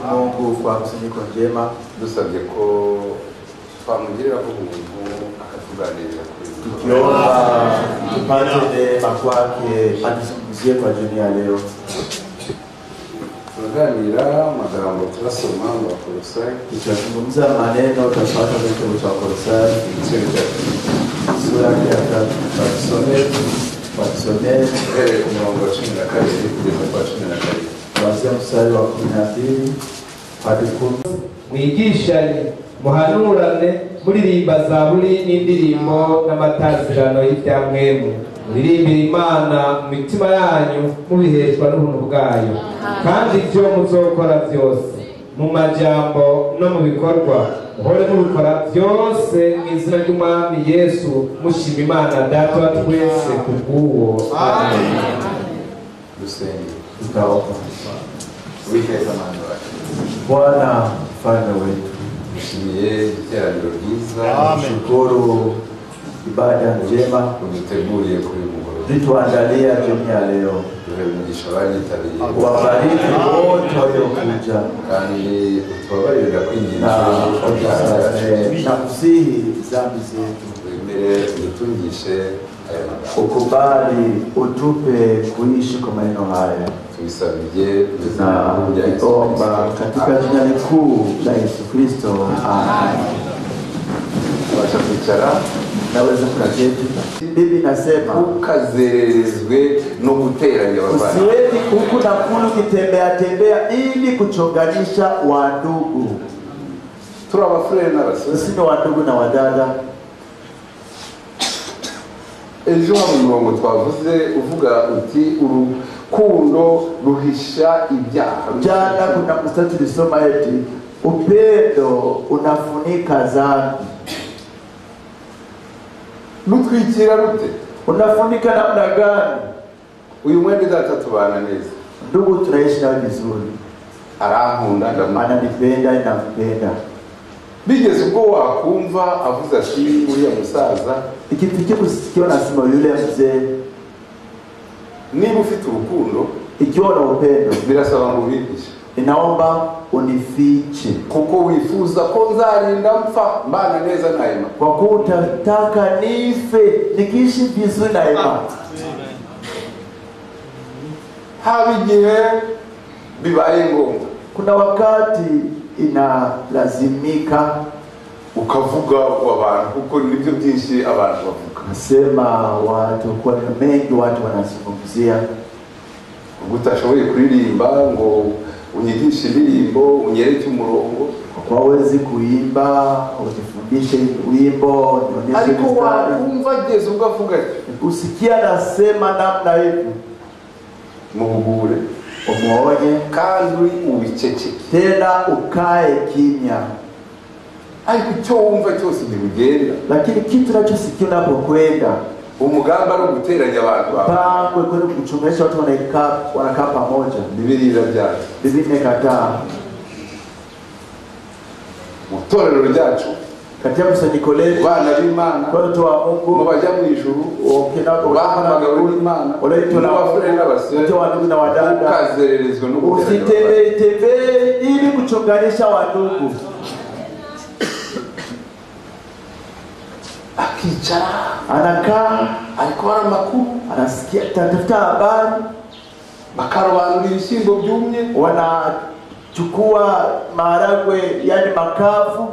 Mungu kwa kusanyiko njema. Dusabye ko twamugirira ko umuntu akatuganirira kuri tukiomba tupate neema kwake atuzungumzie kwa jioni ya leo. Tunaganira magambo turasoma mu Bakolosayi, tutazungumza maneno tutapata katika kitabu cha Wakolosai sura ya 3. Watusomee umurongo wa 12 kugeza kwa 12. kuanzia mstari wa 12 hadi 10. Mwigishanye, muhanurane, muririmba zaburi n'indirimbo n'amatazirano y'ibyamwemu, muririmbira Imana mu mitima yanyu mubiheshwa n'ubuntu bwayo, kandi ibyo muzokora byose mu majambo no mu bikorwa muhore mubikora byose mu izina ry'Umwami Yesu, mushima Imana Data wa twese kubw'uwo. Amen. Dusenge. Tutaomba. Witeka Mana wacu, Bwana mfalme wetu, dushimiye iteraniro ryiza, shukuru ibada njema uduteguriye kuri uyu mugoroba. Tuandalia jioni ya leo. Duhe umugisha abitabiriye, Wabariki wote waliokuja kandi tubabarira kwinginga na kusihi dhambi zetu. wemere udutungishe aya magambo. Ukubali utupe kuishi kwa maneno haya. Tubisabye Tunaomba katika jina kuu la Yesu Kristo. Amen. Wacha kuicara. Naweza kuketi. Bibi nasema ukazerezwe no guteranya abavana. usiwezi huku na kulu tembea ili kuchonganisha wandugu. Turi abafurere n'abasore. Sisi ni wandugu na wadada. Ejo hari umurongo twavuze uvuga uti urukundo ruhisha ibyaha. Jana kuna mstari tulisoma eti upendo unafunika dhambi. Rutwikira rute? Unafunika namna gani? Uyu mwene data tubana neza. Ndugu tunaishi na vizuri. Arankunda ndamana. Ananipenda nampenda. Bigeze ubwo wakumva avuze ati uriya musaza, Ikifikia kusikia nasema yule mzee, niba ufite urukundo ikiwa na upendo birasaba ngo ubigishe. inaomba unifiche, Kuko wifuza ko nzarinda mpfa mbana neza na Imana. kwa kuwa utataka nife nikiishi vizuri na Imana. Haba igihe bibaye ngombwa Kuna wakati inalazimika ukavuga abantu, kuko nibyo byinshi abantu bavuga. nasema watu kwa mengi watu wanazungumzia. Utashoboye kuririmba ngo unyigishe indirimbo unyereke umurongo, Kwa wezi kuimba utufundishe wimbo nionyeshe ariko mstari. wakumva geze ugavuga ati Usikia nasema namna hivi, muhugure umuonye kandi ubiceceke, tena ukae kimya. ariko icyo wumva cyose ntibigenda. Lakini kitu unachosikia unapokwenda Umugambi ari uguteranya abantu pangwe kwenda kuchunganisha watu wanakaa pamoja. Bibiliya byacu, Biblia imekataa. itorero ryacu, Katika kusanyiko letu bana b'Imana, watu wa Mungu mu bajya mu ijuru, bahamagawe n'Imana, n'abafurere n'abasore, wandugu na wadada, ukazererezwa no guteranya abantu. usitembee ili kuchunganisha wandugu. Akicara Anakaa ariko hari amakuru, anasikia tafuta habari, bakarobanura ibishyimbo byumye, wanachukua maharagwe yani makavu,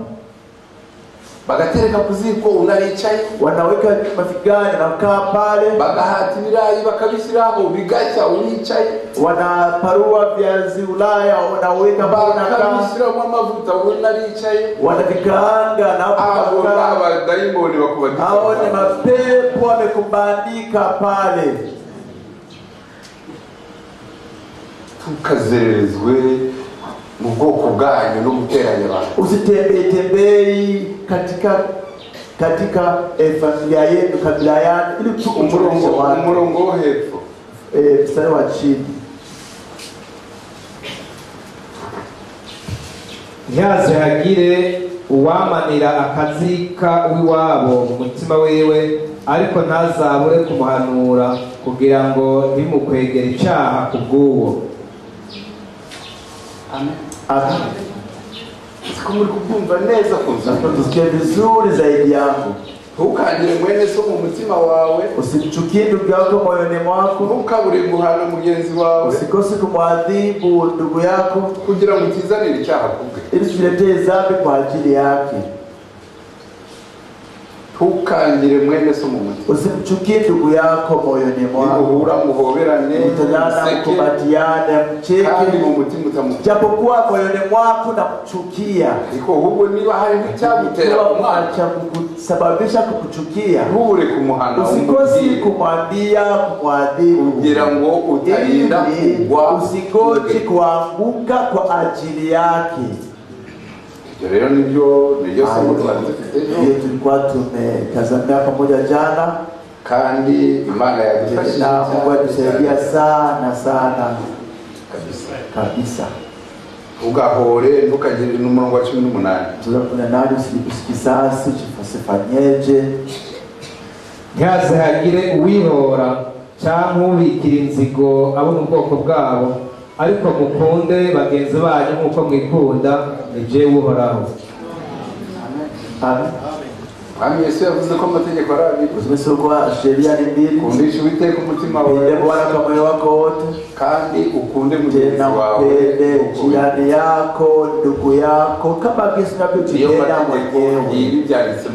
bagatereka ku ziko unaricaye, wanaweka mafigani na kaa pale, bagahata ibirayi bakabishyiraho bigacya unicaye, wanaparua viazi Ulaya wanaweka bakabishyiramo amavuta unaricaye, wanavikaanga na abo n'abadayimoni bakubadika. hao ni mapepo wamekubandika pale. Tukazerezwe mu bwoko bwanyu no guteranya abantu. Usitembei katika familia yenu, kabila yenu, ili tukuchunganisha watu. Umurongo wo hepfo, mstari wa chini, ntihaze hagire uwamanira akazika w'iwabo mu mutima wiwe, ariko ntazabure kumuhanura kugira ngo ntimukwegere icyaha kubw'uwo. Amen. Amen. Siku muri kubyumva neza Lazima tusikie vizuri zaidi yangu. Ntukangire mwene so mu mutima wawe. Usimchukie ndugu yako moyoni mwako. Ntukabure guhana mugenzi wawe. Usikose kumwadhibu ndugu yako kugira ngo utizanire icyaha kubwe. ili usiletee dhambi kwa ajili yake. Ntukangire mwene so mu mutima. Usimchukie ndugu yako moyoni mwako. Muhura muhoberane, mkumbatiane, mcheke. Kandi mu mutima utamukuye. Japokuwa moyoni mwako na kuchukia. Ariko ahubwo niba hari icyagutera kumwacha kusababisha kukuchukia. Ntubure kumuhana. Usikosi kumwambia, kumwadhibu. Kugira ngo utarinda kugwa. Usikosi kuanguka kwa ajili yake. Rero nibyo somo Hiyo tulikuwa tumetazamia pamoja jana, kandi Imana yadufashije na Mungu atusaidia sana kabisa. Ugahore ntukagire n'umurongo wa 18. Tunakuna nani usikisasi usifanyeje. Ntihaze hagire uwihora cyangwa ubikira inzigo abo mu bwoko bwabo, ariko mukunde bagenzi banyu nk'uko mwikunda, ni jewe uhoraho. Amen. Amen. Yesu yavuze ko amategeko ari abiri. Uzimesogwa sheria ni mbili. Kundisha Uwiteka umutima wawe. Upende Bwana kwa moyo wako wote. Kandi ukunde mugenzi wawe. Upende jirani yako, ndugu yako, kama jinsi unavyojipenda mwenyewe.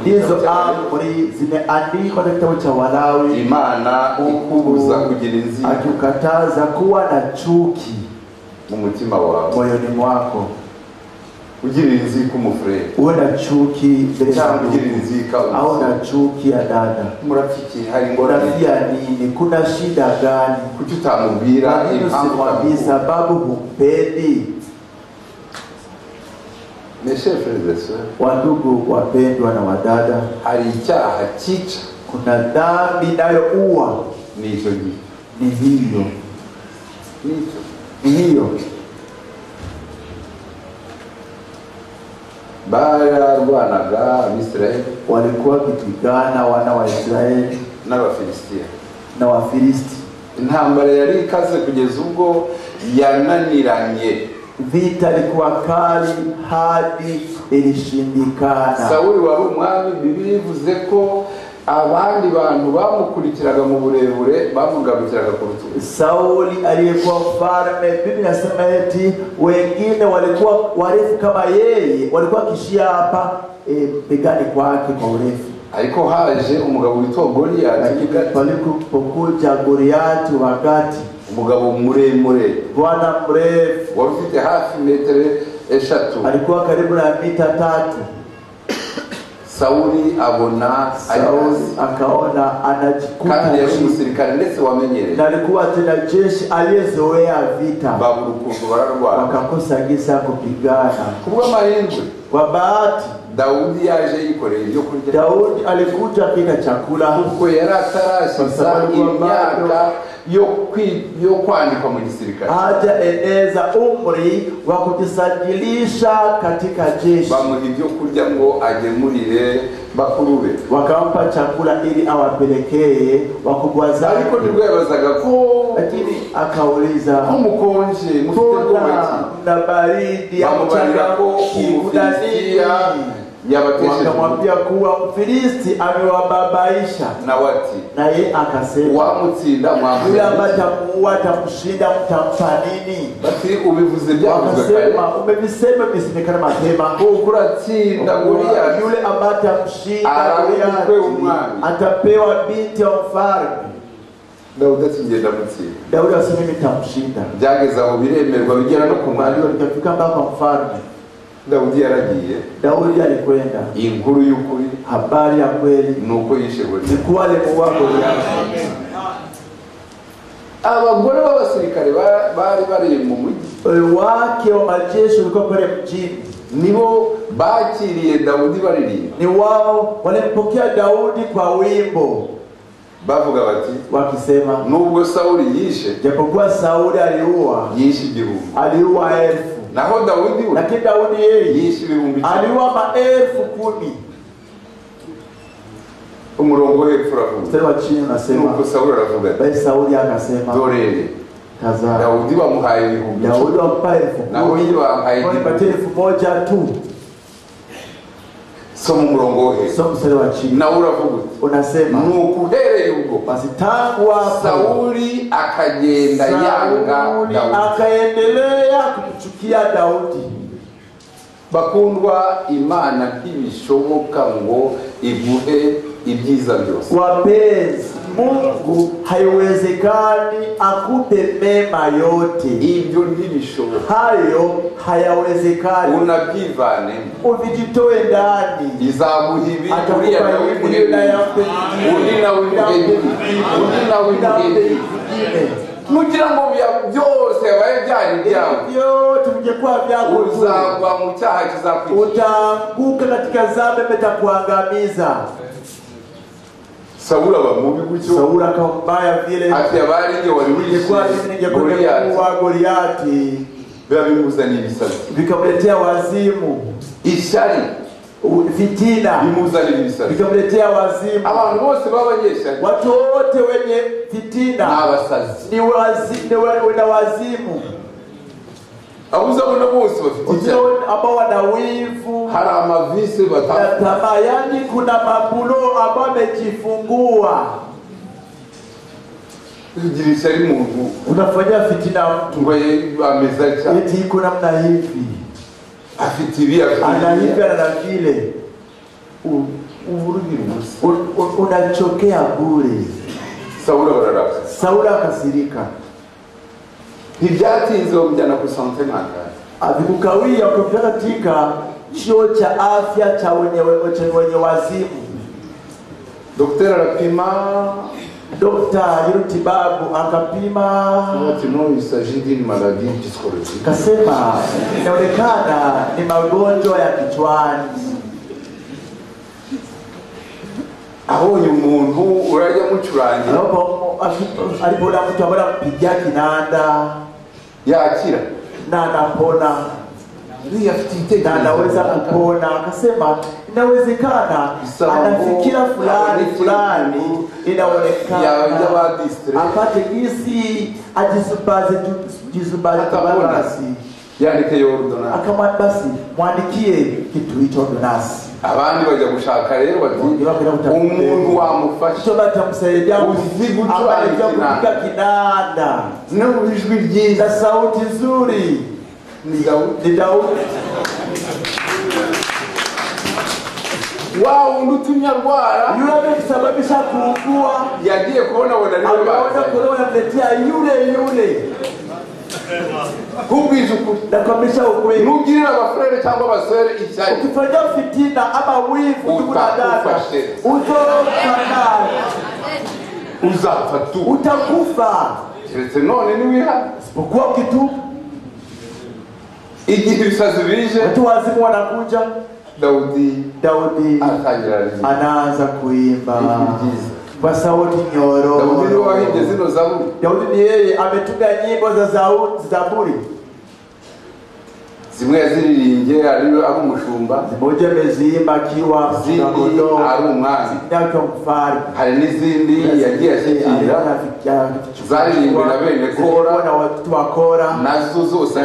Hizo amri zimeandikwa katika kitabu cha Walawi. Imana ikubuza kugira inzigo. Akikataza kuwa na chuki mu mutima wawe. Moyoni mwako. Ugira inzika umufrere. Uwe na chuki mbele za ugira inzika au na chuki ya dada. Murafiki hari ngorane. Unafia nini? Kuna shida gani? Kuki utamubwira impamvu sababu humpendi? Mes chers frères et sœurs, wandugu wapendwa na wadada, hari icyaha cyica. Kuna dhambi inayoua. Ni hiyo. Ni hiyo. Bararwanaga Abisirayeli, walikuwa wakipigana wana wa Israeli n'Abafilistia na Wafilisti. Intambara yari ikaze kugeza ubwo yananiranye. Vita ilikuwa kali hadi ilishindikana. Sauli wari umwami, Biblia ivuze ko abandi bantu bamukurikiraga mu burebure bamugabukiraga ku rutugu. Sauli aliyekuwa mfalme, Biblia inasema eti wengine walikuwa warefu kama yeye, walikuwa kishia hapa begani kwake kwa urefu. Ariko haje umugabo witwa Goliath, palipokuja Goliath wakati umugabo muremure, bwana mrefu, wafite hafi metero 3, alikuwa karibu na mita 3. Sauli akaona anajikuta kandi yari umusirikare ndetse wamenyereye, na alikuwa tena jeshi aliyezoea vita. Baburukundu bararwana, wakakosa gisa kupigana. Kubwa mahindwe, kwa bahati Daudi yaje yikoreye ibyo kurya. Daudi alikuja kina chakula kuko yari atarashiza imyaka yo kwandikwa mu gisirikare, haja eneza umri wa kujisajilisha katika jeshi. Bamuha ibyo kurya ngo agemurire bakurube, wakampa chakula ili awapelekee wakubwa zake. Ariko nibwo yabazaga ko, lakini akauliza umukonje mufite na baridi ya mchanga Kibudasia wakamwambia kuwa Mfilisti amewababaisha. Na wati, na yeye akasema wamutsinda mwamwe, yule ambaye atamshinda mtampa nini? Bati ubivuze byavuzwe kare, umevisema bisimekana mapema. Ukuratsinda Goliath, yule ambaye atamshinda Goliath atapewa binti wa mfalme. Daudi atsinda mutsinda. Daudi asema mimi nitamshinda. Byageza aho biremerwa bigera no kumwaliwa, nikafika mpaka mfalme. Daudi yaragiye. Daudi alikwenda. Inkuru y'ukuri, habari ya kweli nuko yishe Goliath. Ni kuwa alimuua Goliath. Abagore b'abasirikare bari mu mujyi, wake wa majeshi walikuwa pale mjini, nibo bakiriye Daudi baririmba. Ni wao walimpokea Daudi kwa wimbo, bavuga bati, wakisema nubwo Sauli yishe, japokuwa Sauli aliua, yishe ibihumbi, aliua 1000, naho Daudi lakini Daudi yeye yishe ibihumbi, aliua 10,000. Umurongo hepfo uravuga, mstari wa chini unasema nuko Sauli aravuga, basi Sauli akasema, dorere tazama Daudi bamuhaye ibihumbi Daudi wampaye naho bamuhaye wampaye 1000 tu. Soma umurongo we. Soma mstari wa chini. Na uravuga unasema nukuhereye ubwo basi tangu hapo Sauli akagenda yanga Daudi, akaendelea kumchukia Daudi. Bakundwa, Imana ntibishoboka ngo iguhe ibyiza byose. Wapenzi, Mungu haiwezekani akupe mema yote. Ibyo ntibishoboka. Hayo hayawezekani. Unabyivane. Uvijitoe ndani. Izaguha ibi uriya nawe undi nawe muheni. Nugira ngo byose yabaye byari byawe. Byote mungekuwa vyako. Uzagwa mu cyaha kizakwica. Utaanguka katika dhambi itakuangamiza. Sauli abamubi gutyo. Sauli akambaya vile. Ati abari nge wari ningekuwa Goliati. Bimuzanira ibisazi. Bikamletea wazimu. Ishari. Fitina. Bimuzanira ibisazi. Bikamletea wazimu. Abantu bose babanyesha. Watu wote wenye fitina. Abasazi. Ni wazimu. Abuza bona bose bafite ambao wana wivu, hari amavise batama, yani kuna mabulo ambao amejifungua. Ugirisha ari muntu unafanya fitina mtu ngo ameza cha eti kuna mna hivi afite ibi ana hivi ana vile uvurugira ubusa unachokea bure. Sauli akasirika. Ntibyatinze bamujyana ku santé mentale. Avikukawia kupeleka katika chuo cha afya cha wenye wazimu. Daktari anapima, Daktari yutibabu akapima. Il s'agit d'une maladie psychologique. Kasema inaonekana ni magonjwa ya kichwani. Abonye umuntu urajya mucurangira. Alipona mtu ambaye mpigia kinanda yakira na anapona. Na anaweza kupona. Akasema inawezekana anafikira fulani inaonekana apate gisi ajisubaze tabasi. Yandike ordonance. Akamwambia basi mwandikie kitu hicho ordonance. Abandi bajya gushaka rero bati umuntu wamufasha batamsaidia kupiga kinanda no ijwi ryiza sauti nzuri ni Daudi. Wao unutumya rwara yule kusababisha kuugua yagiye kuona mletea yule kubwiza ukuri nakwamisha ukweli. Nugirira abafrere cyangwa abasore icyari ukifanya fitina ama wivu tunadada uzofana uzapfa utakufa keretse none niwiha sipokuwa kitu igihe bisazi bije watu wazimu wanakuja. Daudi anaanza kuimba kwa sauti nyororo. Daudi ndio wahimbye zino zaburi. Daudi ni yeye ametunga nyimbo za zaburi. Zimwe ziririmbye ari umushumba, zimoja mezimba akiwa kondoo ari umwami, ndako mfari. Hari n'izindi yagiye ashikira zaririmbwe na bene Kora na watu wa Kora, nazo zose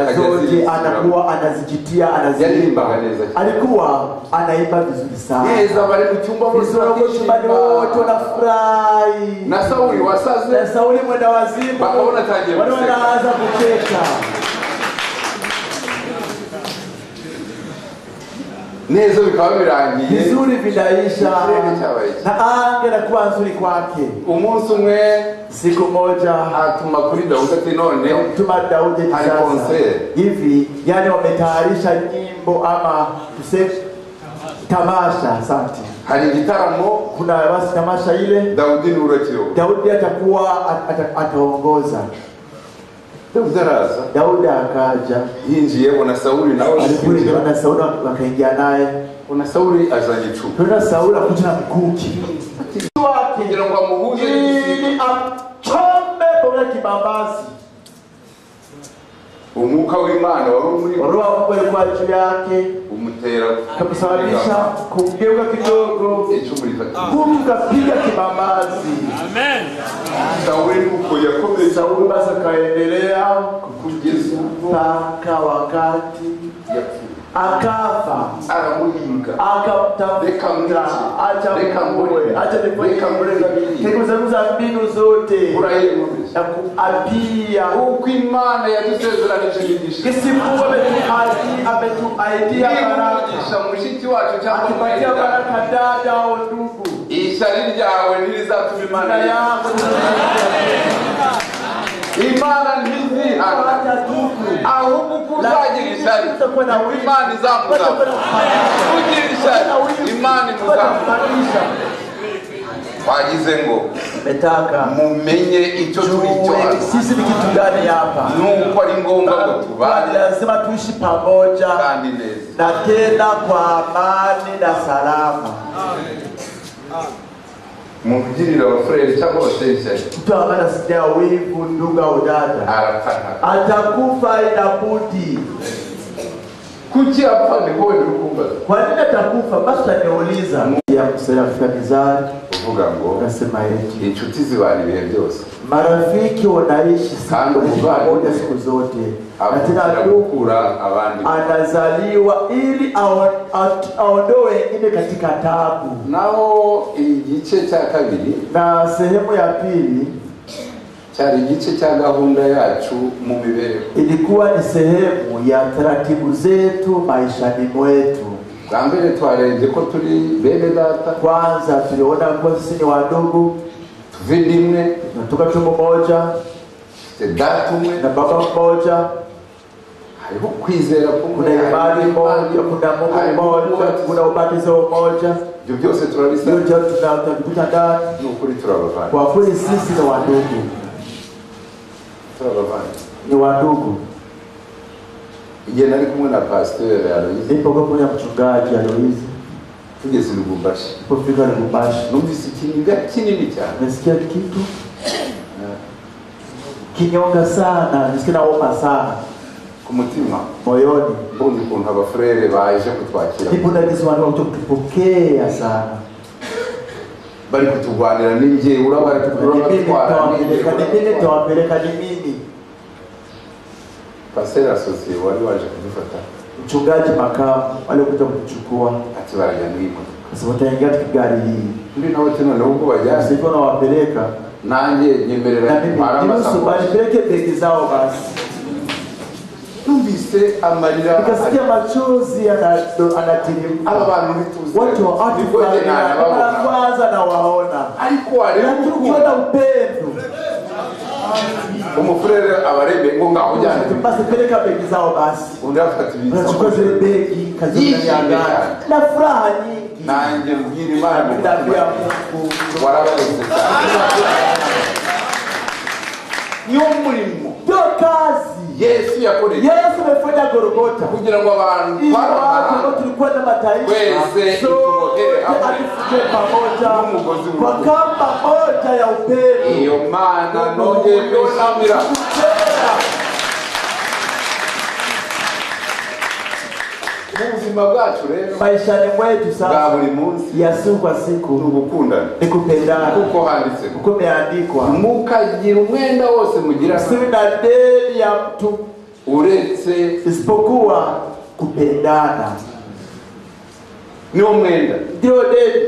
anakuwa anazijitia anaziimba. Alikuwa anaimba vizuri sana. Yeza bari mu cyumba bose wote wanafurahi. Na Sauli wasaze, na Sauli mwenda wazimu bakaona taje wanaanza kucheka. Nezo bikaba birangiye vizuri vidaisha na ange na kuwa nzuri kwake. Umunsi umwe siku moja atuma kuri Daudi ati none tuma Daudi sasa hivi, yani wametayarisha nyimbo ama tuseme tamasha. Asante. Hari gitaramo, kuna basi tamasha ile Daudi nurakiro. Daudi atakuwa ataongoza. Daudi akaja yinjiye bona Sauli nawe alikuja na Sauli wakaingia naye. Bona Sauli azanye icumu. Tuna Sauli akuja na mkuki kugira ngo amuhuze ili achombe kwa kibambazi. Umwuka w'Imana wari muri roho alikuwa juu yake umutera kumsababisha kugeuka kidogo kumkapiga kibambazi. Amen. Sauli uko yakomeza Sauli basi akaendelea kugeza mpaka wakati akafa, aramuhinga, akamtafuta, acha nikuza mbinu zote na kuapia uko Imana yadusezeranije imigisha, kisifu ametuaidia baraka, mushiki wacu cyangwa akipatia baraka dada au ndugu, ishari ryawe ntirizatuma Imana yako Imana ntizihana ahubwo kuzagira ishari Imana izamuzamura, kugira ishari Imana imuzamura. Wagize ngo metaka mumenye icyo turi cyo hano, sisi ni kitu gani hapa, nuko ari ngombwa ngo tubane, lazima tuishi pamoja kandi neza na tena kwa amani na salama. mugirira abafurere cyangwa abashenshari, mtu ambaye anasikia wivu ndugu au dada arapfa, atakufa inabudi. kuki apfa? Ndiko wewe ukumva Kwa nini atakufa? Basi taniuliza ya kusema mfanyakazi uvuga ngo nasema eti inshuti zibana ibihe byose, marafiki wanaishi kandi pamoja siku zote, na tena gukura abandi anazaliwa ili aondoe wengine katika taabu. Naho igice cya kabiri Na sehemu ya pili cyari igice cya gahunda yacu mu mibereho, ilikuwa ni sehemu ya taratibu zetu maishani mwetu. bwa mbere twarebye ko turi bene data, Kwanza tuliona kuwa sisi ni wadogo, tuvindi imwe, tunatoka tumbo moja data umwe na baba mmoja, hariho kwizera kumwe, kuna imani moja, kuna Mungu mmoja, kuna ubatizo mmoja. ibyo byose turabisa, Yote tunatakuta ndani. ni ukuri turabavana, Kwa kweli sisi ni wadogo, ni wadogo. igihe nari kumwe na pasteur Aloise, Nipo kwa kuna mchungaji Aloise, tugeze Lubumbashi, nilipofika Lubumbashi numvise ikintu kinini cyane, nasikia kitu kinyonga sana, nisikia naomba sana ku mutima moyoni. mbona ukuntu abafurere baje kutwakira, Nipo ndagisi watu kutupokea sana, bari kutugwanira n'inge urabara tawapeleka ni mimi pasteur associé wari waje kudufata, mchungaji makamu alikuja kutuchukua, ati barajya mwiko, sasa wataingia katika gari hii, ndi nawe tena nuko bajya sasa na wapeleka nanjye nyemerera para masabani peleke begi zao. Basi numvise amarira, nikasikia machozi anatiririka. aba bantu bituze Watu wa kwanza na waona, ariko lakini ukiona upendo umufurere abarebe ngo ngaho jyana, basi peleka begi zao. Basi undafata unachukua zile begi kazi ya gari na furaha nyingi, nanjye mbwira Imana ndabia Mungu warakoze niyo murimo, ndio kazi Yesu yakoreye, Yesu amefanya Golgotha kugira ngo abantu ambao tulikuwa na mataifa atufike pamoja kwa kamba moja ya upendo. iyo Mana nongeye kwishimira ubuzima bwacu rero, maishani mwetu bwa sasa buri munsi ya siku kwa siku ugukundana, ni kupendana, kuko handitse kuko imeandikwa mukagira umwenda wose mugira, usiwe na deni ya mtu uretse isipokuwa kupendana. niwo mwenda, Ndio deni,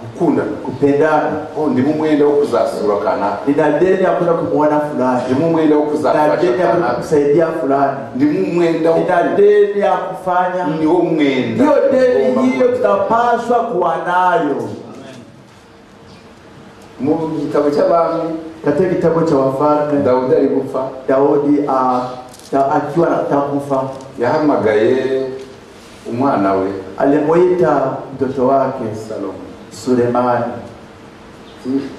gukundana, kupendana. ndi mu mwenda wo kuzasura kana, Nina deni ya kwenda kumuona fulani, ndi mu mwenda wo nina kuzafasha deni ya kwenda kana, kusaidia fulani, ndi mu mwenda wo, nina deni ya kufanya. niwo mwenda, Ndio deni hiyo tunapaswa kuwa nayo. mu gitabo cy'abami Katika kitabu cha Wafalme, Dawudi ari gupfa, Daudi akiwa anatakufa, yahamagaye umwana we alimuita mtoto wake Salomo, Sulemani.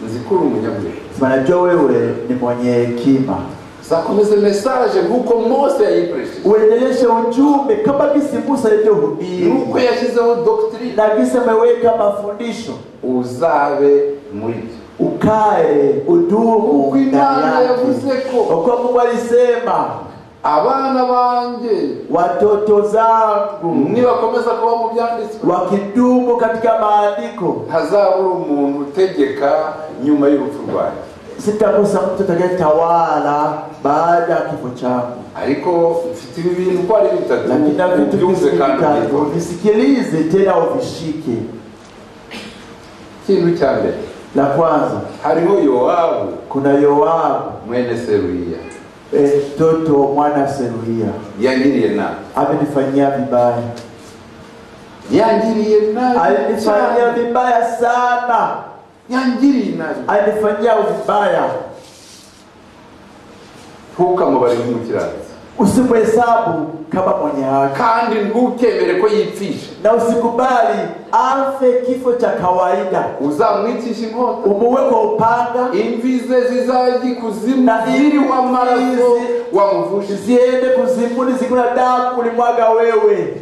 nzikuru umunyabwenge, Najua wewe ni mwenye hekima, zakomeze message nkuko Mose yayipreshe, uendeleshe ujumbe kama gisi Musa alivyohubiri, nuko yashyizeho doctrine, na gisi ameweka mafundisho, uzabe muri byo, ukae udumu ndani yake. Kwa Mungu alisema, abana banjye, watoto zangu nibakomeza kuba mu byanditswe, wakidumu katika maandiko, ntazabura umuntu utegeka nyuma y'urupfu rwawe. sitakosa mtu atakayetawala baada ya kifo changu. Ariko mfite ibintu ko ari bitatu, Lakini na vitu byumve kandi visikilize tena uvishike. Kintu cya mbere, La kwanza, hariho Yoabu, kuna Yoabu mwene Seruya, mtoto mwana Seruya. yangiriye nabi. Amenifanyia vibaya. Yangiriye nabi. Alinifanyia vibaya sana. Yangiriye nabi. Alinifanyia vibaya. Ntukamubare nk'umukiranutsi, Usimhesabu kama mwenye haki, kandi ntukemere ko yipfisha, na usikubali afe kifo cha kawaida. Uzamwicisha inkota, Umuwe kwa upanga, imvi ze zizajya kuzimu, ziriho amaraso wamuvushe, ziende kuzimuni zikuna damu ulimwaga wewe.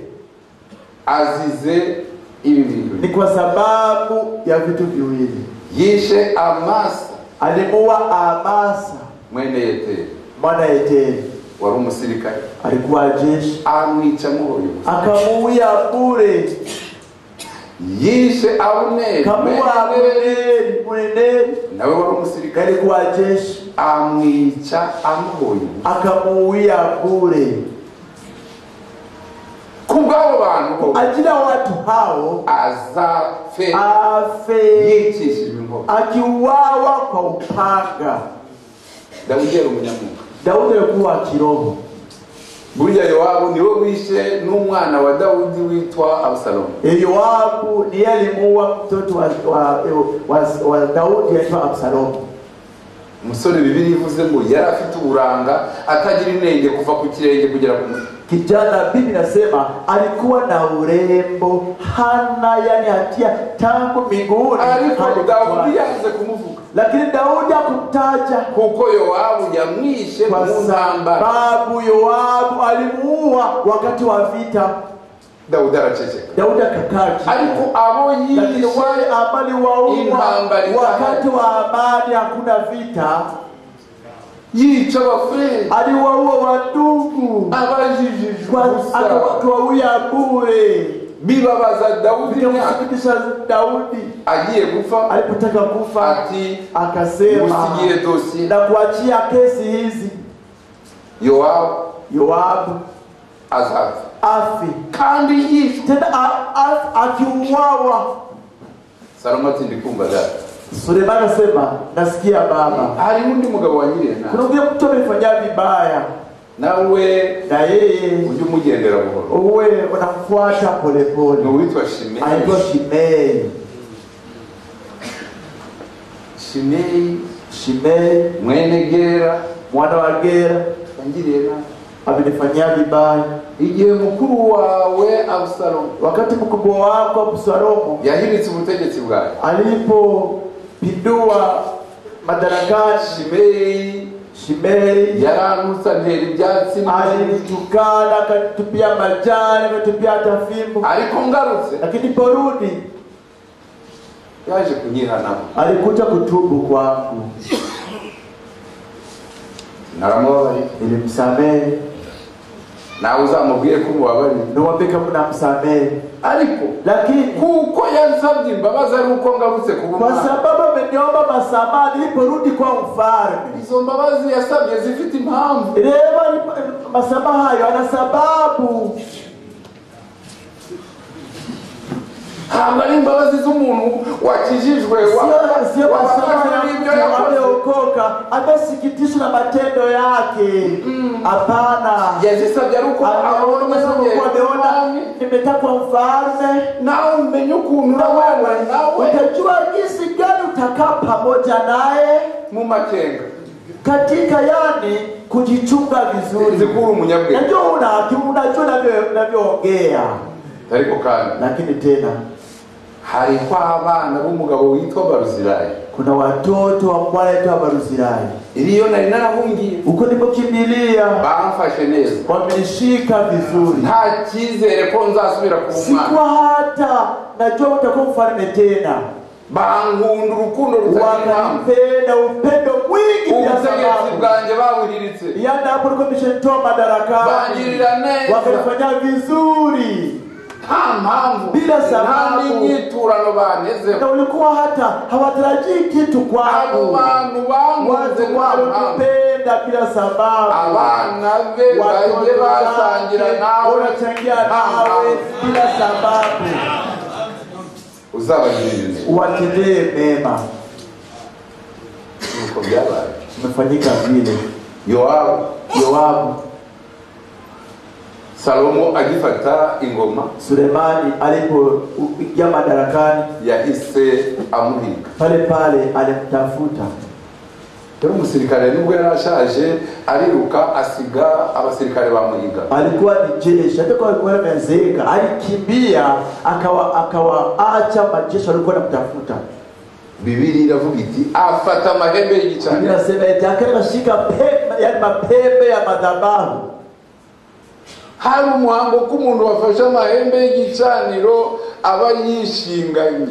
Azize ibi bintu. Ni kwa sababu ya vitu viwili. Yishe Amasa, Alimuua Amasa mwene Yeteri, mwana Yeteri, wari umusirikare, alikuwa jeshi, amwica muhoyo. akamuuya bure. Yishe Abuneri, Kamuua Abuneri mweneri, nawe wari umusirikare, alikuwa jeshi, amwica amuhoyo. akamuuya bure. Kubw'abo bantu Ajira watu hao azafe afe inkota. akiuawa kwa upanga. Dawidi yari umunyamuka. Daudi alikuwa kiroho. Burya Yoabu niwe wishe n'umwana wa Dawidi witwa Absalomu. Yoabu ni alimuua mtoto wa Daudi aitwa Absalomu. Umusore Bibiliya ivuze ngo yari afite uburanga atagira inenge kuva ku kirenge kugera ku mutwe. Kijana, Biblia inasema alikuwa na urembo, hana yani hatia tangu miguuni. Ariko Daudi yanze kumuvuga, lakini Daudi hakumtaja kuko Yoabu yamwishe mu ntambara. Babu Yoabu alimuua wakati wa vita. Daudi araceceka. Daudi akakaa kimya. Ariko abo Lakini wale ambao waua wakati wa amani, hakuna vita, yica abafrere, aliwaua wandugu, abajijijwe, akawauya bure. bibabaza Daudi. Bikamsikitisha Daudi. Agiye gufa, alipotaka kufa, ati akasema usigie dossier na kuachia kesi hizi, Yoabu azafa afi, kandi yishwe tena akiuawa. Salomo ati ndikumva dada. Sulemani asema nasikia baba, hari undi mugabo wanyiriye nabi, kuna uje mtu amefanya vibaya, nawe na yeye uje umugendera buhoro, uwe unamfuata polepole. ni witwa Shimei. Aitwa Shimei. Shimei mwene Gera, mwana wa Gera, yangiriye nabi, amenifanyia vibaya. igihe mukuru wawe Absalomu, wakati mkubwa wako Absalomu yahiritse ubutegetsi bwawe, alipopindua madarakani, Shimei yaranutsa ntera ibyatsi, alitukana, akatupia majani, akatupia hata fimbo. ariko ngarutse, lakini porudi yaje kunyihanamo, alikuja kutubu kwangu, naramubabariye, nilimsamehe. nawe uzamubwiye ko umubabariye, niwaambie kama namsamehe. ariko lakini kuko yansabye imbabazi ari uko ngarutse ku kwa sababu ameniomba masamaha niliporudi kwa mfalme. Izo mbabazi yasabye zifite impamvu. Reba masamaha hayo ana sababu. Ntabwo ari imbabazi z'umuntu wakijijwe, sio masamaha ya waliokoka amesikitishwa na matendo yake. Hapana. Yazisabye ari uko ameona nimetakwa mfalme, nawe umenye ukuntu nawe utajua jinsi gani utakaa pamoja naye mu makenga, katika yani kujichunga vizuri. Zikuru umunyabwenge. Unajua unavyoongea. Ariko kandi lakini tena hari kwa abana b'umugabo witwa Baruzilayi. Kuna watoto wa Bwana witwa Baruzilayi. Iliyo na narahungiye. Uko nilipokimbilia bamfashe neza. Wamenishika vizuri. Nta kizere ko nzasubira ku mwana. Sikuwa hata najua utakuwa mfalme tena. Bankunda urukundo rutagira upendo mwingi ya sababu bwanje bawiriritse. Yana hapo niko nimeshatoa madaraka. Bangirira neza. Wakafanya vizuri. bila sababu, na ulikuwa hata hawatarajii kitu kwako. Watu walikupenda bila sababu, wanachangia nawe bila sababu. Uwatendee mema. Umefanyika vile. Yoabu Salomo agifata ingoma, Sulemani alipoingia madarakani, yahise amuhiga. Pale alimtafuta. Yari umusirikare nubwo yarashaje, ariruka asiga abasirikare bamuhiga. Alikuwa ni jeshi, alikuwa amezeeka, alikimbia akawa acha majeshi walikuwa wanamtafuta. Biblia iravuga iti afata mahembe y'igicani. Inasema eti akashika mapembe ya madhabahu. Hari umuhango k'umuntu wafashe amahembe y'igicaniro aba yishinganye,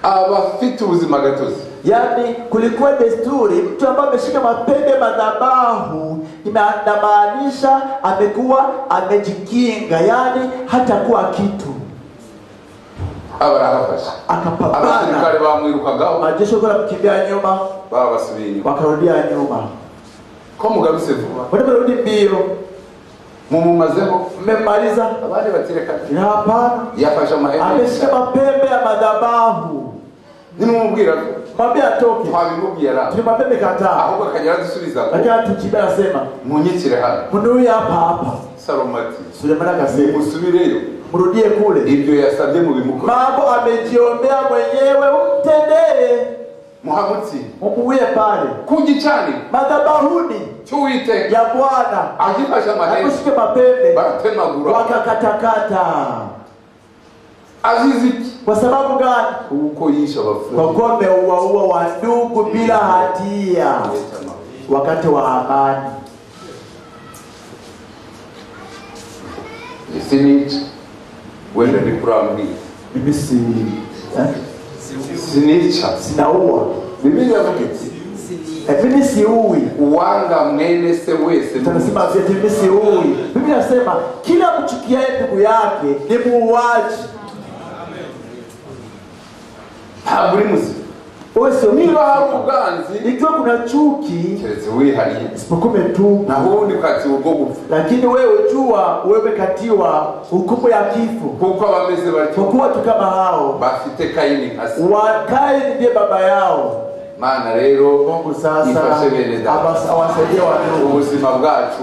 aba afite ubuzima gatozi. Yani kulikuwa desturi, mtu ambaye ameshika mapembe madhabahu inamaanisha amekuwa amejikinga, yani hatakuwa kitu. Abarahafasha akapambana, abasirikare bamwirukagaho, majeshi yako nakimbia nyuma, baba basubira wakarudia nyuma. Ko mugarutse vuba, wanakarudi mbio, mumumazeho, mmemaliza. abandi batireka hapana, yafasha mahembe, ameshika mapembe ya madhabahu. Nimumubwira mwambie atoke, twabimubwira tulimwambia kataa, ahubwo akajya dusubiza, lakini tukibera asema munyikire hano, munuri hapa. Salomati Sulemana akasema musubireyo, mrudie kule, ibyo yasabye mu bimukora, mambo amejiombea mwenyewe, umtendee. Muhamutsi umuwie pale kugicani madhabahuni tuite ya Bwana, akifasha mahembe, akushike mapembe, baratemagura, wakakatakata. Aziziki kwa sababu gani? Uko yisha bafu, kwa kuwa ameuaua wa ndugu bila hatia wakati wa amani. Isinichi wende nikurambi mimi sinicha sinaua. Biblia inasema mimi siui. Uwanga mwene se wese, tunasema ati mimi siui. Biblia inasema kila mchukiaye ndugu yake ni muuaji. Haburi muzi Oso niba hari uganzi, ikiwa kuna chuki keretse wihariye, isipokume tu na hundi kati ubwo gupfa, lakini wewe jua wewe katiwa hukumu ya kifo, kuko abameze batyo, kwa kuwa tu kama hao bafite Kaini hasi, Kaini ndiye baba yao. Maana rero Mungu sasa awasaidie watu ubuzima bwacu,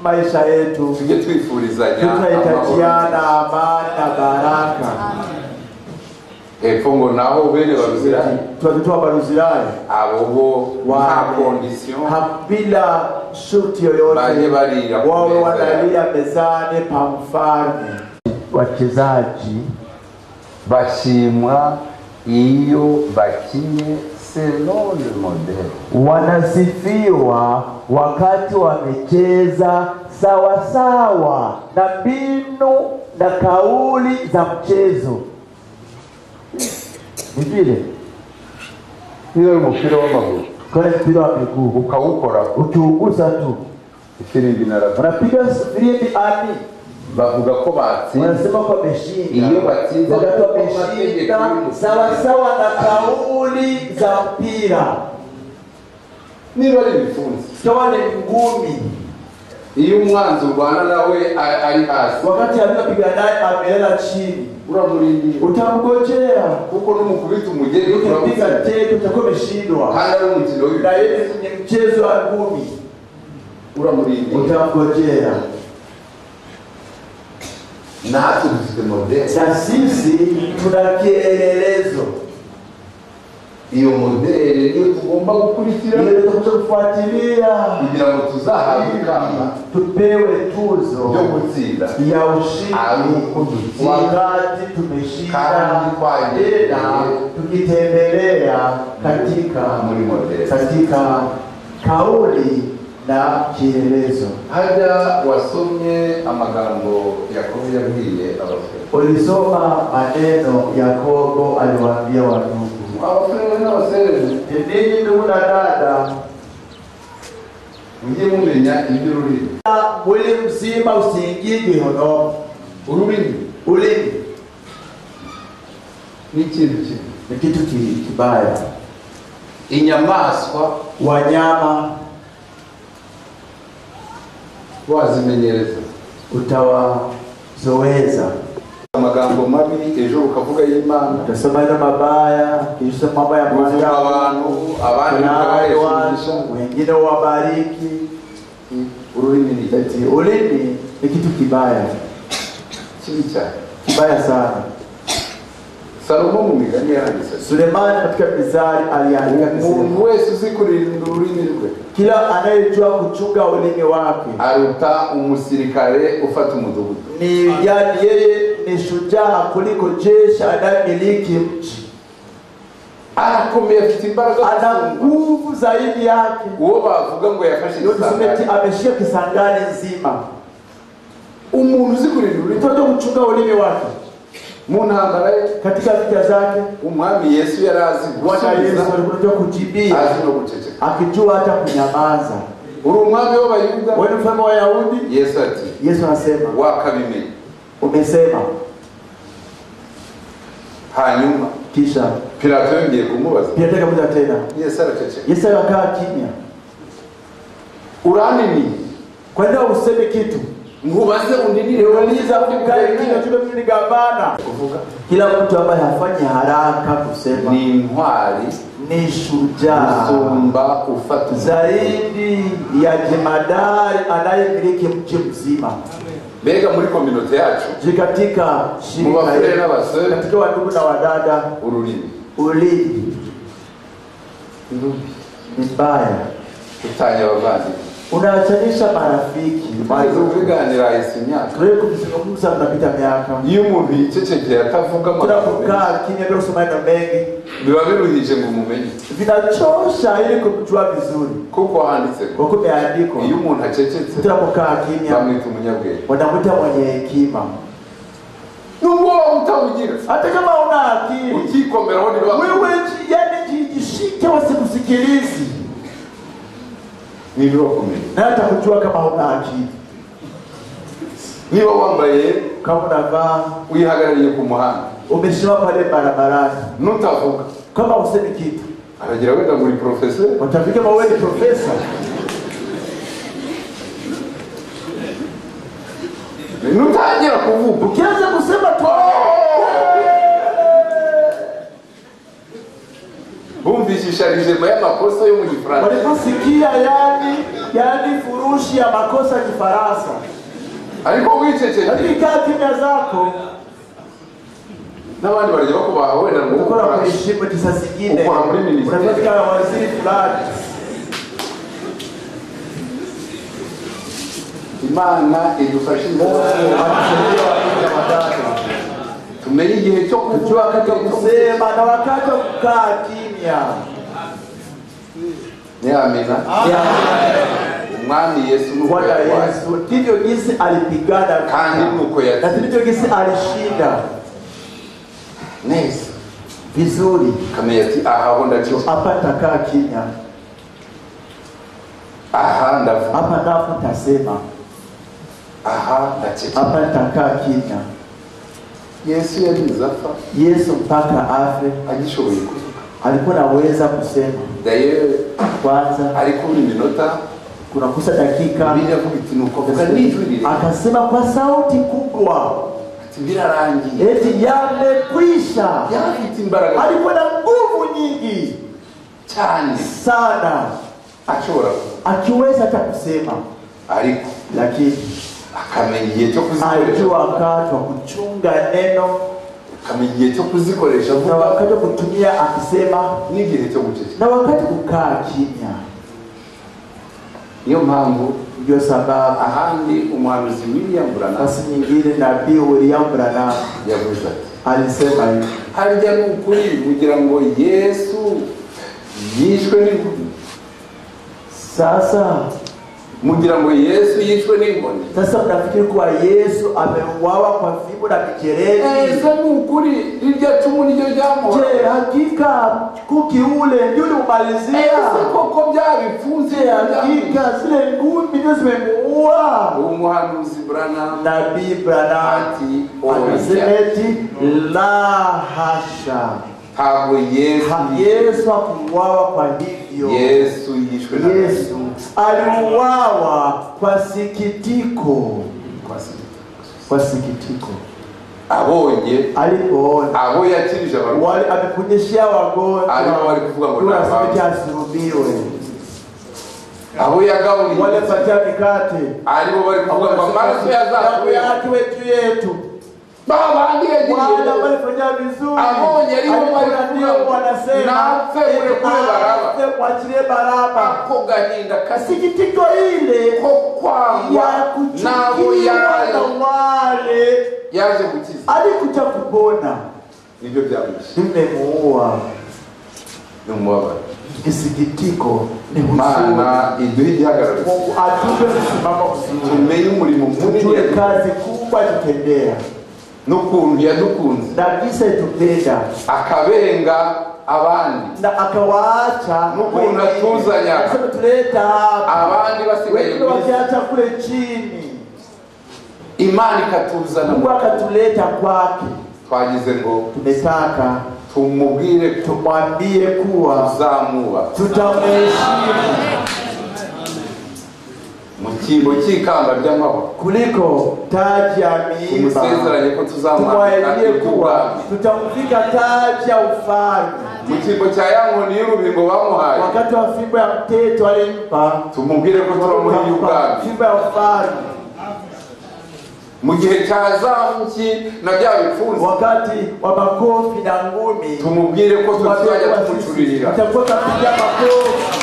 maisha yetu, tujye twifurizanya, tunahitajiana amani na baraka. Efongo naho bene baruzirani, tuwatoa baruzirani abo nta condition, bila shuti yoyote, wawe wanalia mezani pa mfalme. Wachezaji bashimwa iyo bakinye selon le modèle, wanasifiwa wakati wamecheza sawa sawa na mbinu na kauli za mchezo. Ni vile hiyo mpira wa maguru, kwa mpira wa miguu ukawukora, ukiugusa tu ifirimbi naraza, unapiga firimbi ani, bavuga ko batsinze, wanasema ko wameshinda. Iyo batsinze watu wameshinda sawa sawa na kauli za mpira. Niba ari bifunze kama ni ngumi, iyo umwanzi urwana nawe ari hasi, wakati anapiga naye amelala chini, uramurindi, utamgojea, kuko numukubita umugeri, ukipiga teke utakuwa umeshindwa. Kana ari umukino w'ibyo, na yeye ni mchezo wa ngumi, uramurindi, utamgojea. natwe dufite modèle, na sisi tuna kielelezo. Iyo modèle niyo tugomba gukurikira, Iyo tutakuja kufuatilia kugira ngo tuzahabwe tupewe tuzo yo gutsinda ya ushindi wakati tumeshinda tena tukitembelea katika kauli na kielezo. Hajya wasomye amagambo Yakobo yabwiye abafere, ulisoma maneno Yakobo aliwaambia wandugu, abafere n'abasere, ninyi ndugu na dada, mujye mumenya ibyo ururimi, mwili mzima usiingie Gehonomu. ururimi Ulimi ni ikintu kibi, ni kitu kibaya. Inyamaswa Wanyama wazimenyereza, utawazoeza. Amagambo mabi ejo ukavuga y'Imana, Utasema ino mabaya, kisha mambo ya kuvuga abantu, abandi ukawaesha, wengine wabariki. Ururimi ni Eti ulimi ni kitu kibaya, kibi cyane, kibaya sana. Salomo mu migani yaranditse, Sulemani katika Mizali aliandika umuntu wese uzi kurinda ururimi rwe, kila anayejua kuchunga ulimi wake aruta umusirikare ufata umudugudu. ni yani yeye ni shujaa kuliko jeshi anayemiliki mji. Arakomeye, afite imbaraga, Ana nguvu zaidi yake. uwo bavuga ngo yafashe Tusumeti ameshia Kisangani nzima. umuntu uzi kurinda ururimi, Mtoto kuchunga ulimi wake mu ntambara katika vita zake. umwami Yesu yarazi Bwana Yesu gusubiza, alikuja kujibia, azi no guceceka. akijua hata kunyamaza. Uri umwami w'Abayuda, Wewe ni mfalme wa Wayahudi. Yesu ati Yesu anasema wakabimenye. umesema. Hanyuma Kisha Pilato yongeye kumubaza, Pilato akamuuliza tena. Yesu araceceka. Yesu akakaa kimya. Uranini Kwa nini useme kitu? nkubaze undinire, Uliza kukae kimya, tuna mimi ni gavana. kuvuga Kila mtu ambaye hafanyi haraka kusema ni intwari ni shujaa usumba ufata zaidi ya jemadari anayemiliki mji mzima. mbega muri kominote yacu Je, katika shirika mubafure yetu, n'abasore katika wandugu na wadada, ururimi ulimi ni mbaya, utanya abavandimwe, unaachanisha marafiki. maze ubiganira isi imyaka. Tuwe kuzungumza tunapita miaka, Iyo umuntu yicecekeye atavuga tunapokaa kimya bila kusema maneno mengi biba biruhije ngo umumenye, vinachosha ili kumjua vizuri. kuko handitse Kwa kuwa imeandikwa, iyo umuntu acecetse tunapokaa kimya bamwita umunyabwenge, wanamwita mwenye hekima. nubwo utawugira Hata kama una akili ukikomeraho wewe, yani jishike, wasikusikilizi ntibibakomeye. na hata kujua kama una akili. Niba wambaye Kama unavaa wihagarariye ku muhanda umesimama pale barabarani, nutavuga, kama usemi kitu, aragira wenda muri professeur, watafika kama wewe ni profesa. nutangira kuvuga Ukianza kusema tu bumvishisharije y'amakosa yo mu Gifaransa, waliposikia yani furushi ya makosa ya Kifaransa, ariko wicecekeye lakini kaa kimya zako, n'abandi barajya bakubaha wenda ngo ukora ukora kuheshimu tisa zingine, ukora muri ministeri, unafika na waziri fulani. Imana idufashe tumenye igihe cyo Kujua wakati wa kusema na wakati wa kukaa kimya. ni amina. Umwami Yesu Bwana Yesu ndivyo jinsi alipigana kandi nuko na ndivyo jinsi alishinda neza vizuri. kamenya ati aha ho ndacyo, Hapa nitakaa kimya, aha ndavuga, hapa ndapo nitasema, aha ndaceceka. hapa nitakaa kimya. Yesu yagize apfa Yesu mpaka afe agishoboye kuvuga, alikuwa naweza kusema. daye Kwanza ariko buri minota kunakusa dakika Biblia avuga iti nuko vuga n'ijwi rirerire akasema kwa sauti kubwa, ati birarangiye, eti yamekwisha. yafite imbaraga Alikuwa na nguvu nyingi cyane sana, ashobora akiweza hata kusema, ariko lakini akamenya igihe cyo kuzikoresha, alijua wakati wa kuchunga neno akamenya igihe cyo kuzikoresha na vuga wakati wa kutumia akisema n'igihe cyo guceceka. na wakati kukaa kimya. Niyo mpamvu Ndio sababu ahandi umuhanuzi William Branham basi nyingine nabii William Branham yavuze ati alisema hivi, harya ni ukuri mugira ngo Yesu yishwe n'inkoni, sasa mugira ngo Yesu yishwe n'inkoni, sasa mnafikiri kuwa Yesu ameuawa kwa fimbo na mijeledi? ese ni ukuri irya cumu niryo ryamuhora? Je, hakika kuki ule ndio ulimalizia? Ese koko byabifunze Je, hakika zile ngumi ndio zimemuua? nimemuua. umuhanuzi Branham Nabii Branham ati anasema eti la hasha, ntabwo Yesu hakuuawa kwa hivyo. Yesu yishwe na Yesu aliuawa kwa sikitiko, kwa sikitiko. abonye Alipoona abo yakirije abantu wale amekunyeshia wagonjwa, alipo wali kuvuga ngo tunasema asirudiwe. abo yagaburiye Wale patia mikate alipo wali kuvuga ngo amaraso yazakuwe yetu. baba ndiye Wale walifanya vizuri. abonye alipo wali kuvuga wanasema nafe kule Baraba kuachilie Baraba. ako gahinda Sikitiko ile ko kwangwa nabo ya wale yaje gukiza alikuja kupona, nibyo byabishe nimemuua. n'umubabaro Isikitiko ni Mana iduhe igihagararo Mungu atupe msimamo mzuri, tumenye umurimo munini tujue kazi kubwa tutendea n'ukuntu yadukunze na kisa itupenda akabenga abandi na akawaacha n'ukuntu atuzanya Sasa tuleta hapa abandi basigaye wengine wakiacha kule chini, Imana ikatuzana Mungu akatuleta kwake. twagize ngo Tumetaka tumubwire tumwambie kuwa tuzamuba tutamheshimu mu cyimbo cy'ikamba ry'amahoro kuliko taji ya miiba. tumusezeranye ko Tumwahidie kuwa tuzamwambika tutamvika taji ya ufalme. mu cyimbo cya ya nkoni y'urubingo bamuhaye Wakati wa fimbo ya mteto alimpa, tumubwire ko turamuhiye ubwami fimbo ya ufalme. mu gihe cya zamuki na bya bipfunsi Wakati wa makofi na ngumi, tumubwire ko tuzajya tumucuririra tutakuwa tunapiga makofi.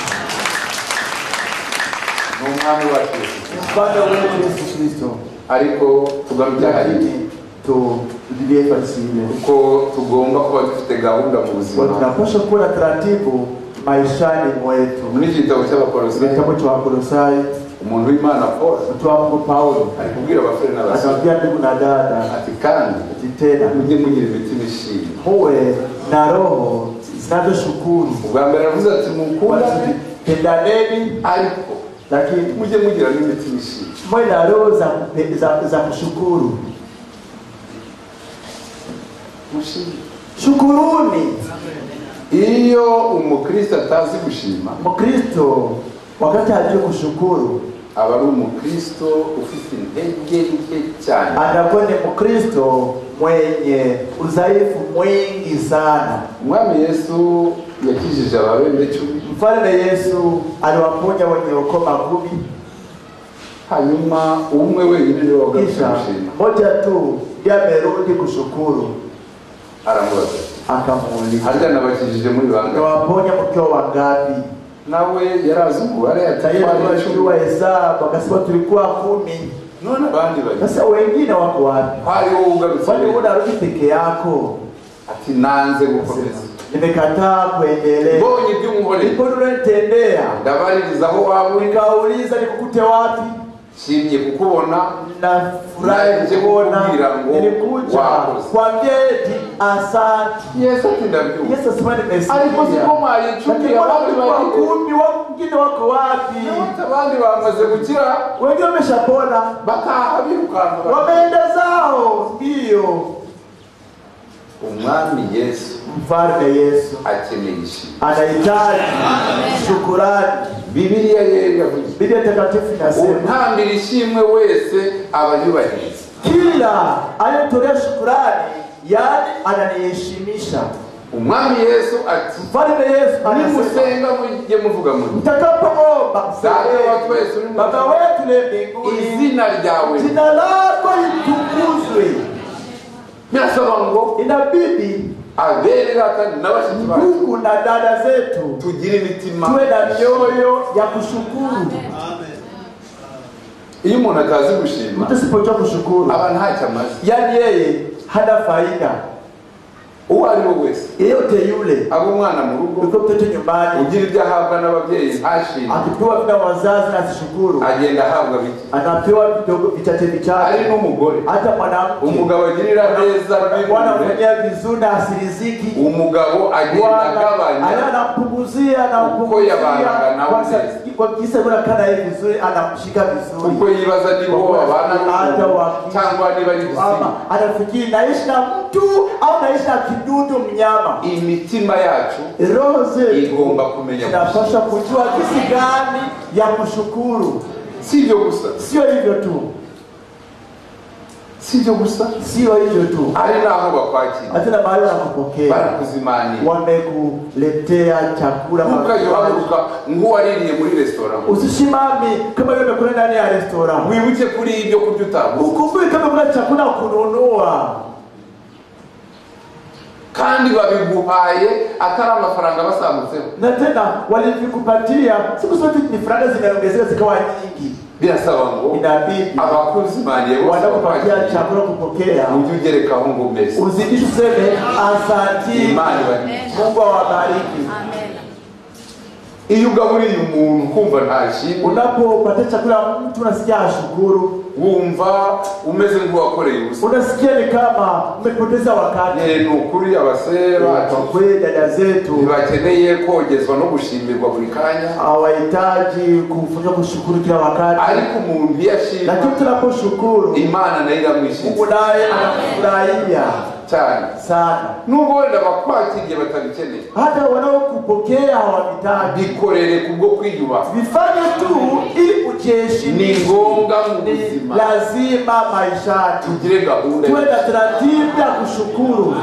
n'umwami wacu Mfano wetu Yesu Kristo. ariko tugamije hari Lakini tudilie fasile ko tugomba kuba dufite gahunda mu buzima tunapaswa kuwa na taratibu maishani mwetu. muri iki gitabo cy'Abakolosayi Kitabu cha Wakolosai, umuntu w'Imana Paul mtu wa Mungu Paulo ari kubwira abasore n'abasore akamwambia ndugu na dada ati kandi ati tena mujye mugira imitima ishimye muwe na roho zinazoshukuru. ubwa mbere aravuze ati mukundane Pendaneni, ariko lakini mujye mugira n'imitima ishimye mwe na roho za kushukuru. mushimye Shukuruni. iyo umukristo atazi gushima Mkristo wakati hajui kushukuru aba ari umukristo ufite intege nke cyane anakuwa ni Mkristo mwenye udhaifu mwingi sana. umwami Yesu yakijije ababembe 10 Mfalme Yesu aliwaponya wenye ukoma 10, hanyuma umwe wenyine niwe wagarutse kisha gushima moja tu ndiye amerudi kushukuru. aramubaza Akamuuliza, harya nabakijije muri bangahe nawaponya mkiwa wangapi? nawe yarazi umubare Tayari tunajua hesabu, akasema tulikuwa 10. none abandi bari Sasa wengine wako wapi? kwari wowe ugarutse Kwani unarudi peke yako? ati nanze gukomeza Nimekataa kuendelea. mbonye iby'umuhore Ndipo unanitendea. ndabaririza aho waba uri Nikauliza nikukute wapi? nshimye kukubona Na furahi Naje kuona kukubwira ngo nilikuja wakoze. kwambia eti asante. Yesu ati ndabyumva Yesu asema nimesikia. ariko siko mwayicumbira abandi bari wengine wako wapi? abandi bamaze gukira Wengine wameshapona, bataha birukanka wameenda zao. Ndio umwami Yesu mfalme Yesu akeneye ishimwe anahitaji shukurani. Bibiliya yeye yavuze Biblia takatifu inasema untambira ishimwe wese aba yubahiriza kila anayetolea shukurani, yani ananiheshimisha. umwami Yesu ati Mfalme Yesu anasema nimusenga mujye muvuga muti mtakapoomba Data wa twese uri mu Baba wetu le mbinguni, izina ryawe jina lako litukuzwe. birasaba ngo Inabidi abere data n'abashiki bacu ndugu na dada zetu tugire imitima tuwe na mioyo ya kushukuru. iyo umuntu atazi gushima Mtu sipojua kushukuru, aba ntacyo amaze yani yeye hana faida. uwari wo wese yeyote yule abo mwana mu rugo uko mtoto nyumbani ugira ibyo ahabwa n'ababyeyi ntashimwe akipewa vina wazazi na asishukuru agenda ahabwa bike anapewa vidogo vichache ari vichache n'umugore hata mwanamke umugabo agirira neza Bwana bibure mfanyia vizuri na asiriziki umugabo agenda agabanya anapunguzia na uko yabanaga nawe kwa kisa kuna kana hivi vizuri anamshika vizuri uko yibaza nibo babana cyangwa niba ari ama anafikiri naishi na mtu au naishi na kidudu mnyama. Imitima yacu roho zetu igomba kumenya tunapaswa kujua jinsi gani ya kushukuru. Sivyo gusa, sio hivyo tu, sivyo gusa, sio hivyo tu, ari naho bakwakira hata mahali wanakupokea barakuzimani wamekuletea chakula ukayoharuka nk'uwaririye muri restaurant. Usishimame kama wewe umekula ndani ya restaurant, wibuke kuri ibyo kurya utaguze, ukumbuke kama kuna chakula kununua kandi babiguhaye atari amafaranga basagutseho, na tena walivikupatia siku zote ni faranga zimeongezeka zikawa nyingi. Birasaba ngo inabidi abakuzimaniye wanakupatia chakula kupokea ujye ugerekaho ngo umeze uzidishe useme asanti Mungu awabariki. Iyo ugaburiye umuntu kumva ntashimwe, unapopata chakula mtu unasikia ashukuru, wumva umeze nk'uwakoreye ubusa, unasikia ni kama umepoteza wakati. Ni ukuri abasere bacu kweli dada zetu bakeneye kogezwa no gushimirwa buri kanya, hawahitaji kufanya kushukuru kila wakati, ariko umuntu yashimye, lakini tunaposhukuru Imana nayo iramwishimira, Mungu naye anafurahia cyane sana. Nubwo wenda bakwakiriye batabikeneye, hata wanaokupokea hawahitaji, bikorere kubwo kwiyubaha, vifanye tu ili ujiheshimishe. Ni ngombwa mu buzima, lazima maishani tugire gahunda, tuwe na taratibu ya kushukuru.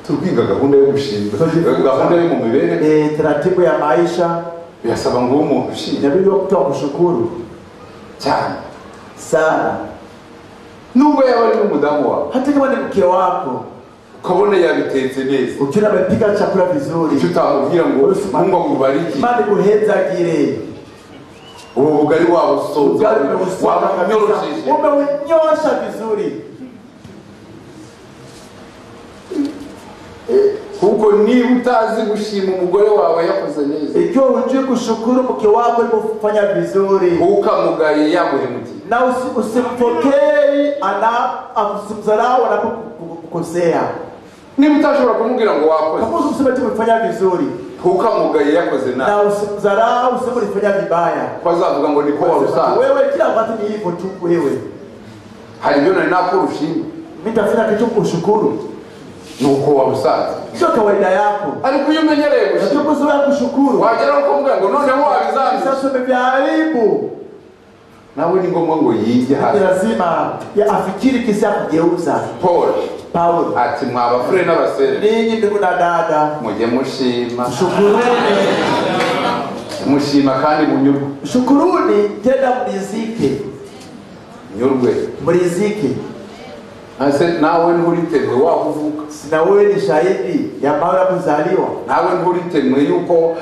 tukiga gahunda yo gushimira, gahunda yo mu mibereho, taratibu ya maisha birasaba ngo umuntu ushimira, inabidi kutoa kushukuru cyane sana. Nubwo yaba ari n'umudamu wawe, hata kama ni mke wako ukabona yabitetse neza, ukiona amepika chakula vizuri, utamubwira ngo Mungu akubariki, Imana iguhezagire, ubugari wabo usoza wabunyorosheje, umeunyosha vizuri. kuko niba utazi gushima umugore wawe yakoze neza, ikiwa hujui kushukuru mke wako alipofanya vizuri, ukamugaye yaguhemukiye, na usimpokei akusimdharau anapokukosea. niba utashobora kumubwira ngo wakoze, kama usiseme tu umefanya vizuri, ukamugaye yakoze nabi, na usimdharau useme ulifanya vibaya, kwa zavuga ngo niko warusanze, wewe kila wakati ni hivyo tu. Wewe hari ibyo nari nakurushima, mimi tafuna kitu kushukuru, nuko warusanze, sio kawaida yako, ariko iyo umenyereye gushima, kuzoea kushukuru, wagera ukamubwira ngo noneho wabizambi, sasa umeviharibu. nawe ni ngombwa ngo yige hasi, lazima ya afikiri kisa kugeuza. Paulo ati mwabafure n'abasere, ninyi ndugu na dada, mujye mushima, shukuruni, mushima kandi munyurwe, shukuruni tena mrizike, nyurwe mrizike. ase nawe nturitemwe wakuvuka, sina wewe ni shahidi ya maana kuzaliwa, nawe nturitemwe yuko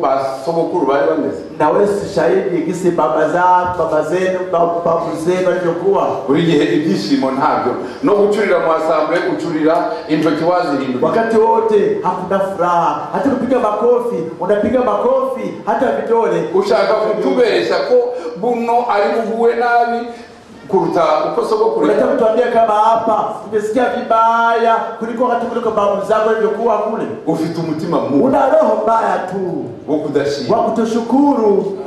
basogokuru bari bameze, na wewe si shahidi gisi baba zenu babu zenu walivyokuwa. buri gihe ibyishimo ntabyo, no gucurira mu asambwe ucurira intoki wazihinduka, wakati wote hakuna furaha, hata kupiga makofi unapiga makofi, hata vidole ushaka kutubesha ko buno ari buguwe nabi kuruta uko sogokuru. Unataka kutuambia kama hapa umesikia vibaya kuliko wakati kuliko babu zako walivyokuwa kule? Ufite umutima mubi, una roho mbaya tu wo kudashima, wa kutoshukuru,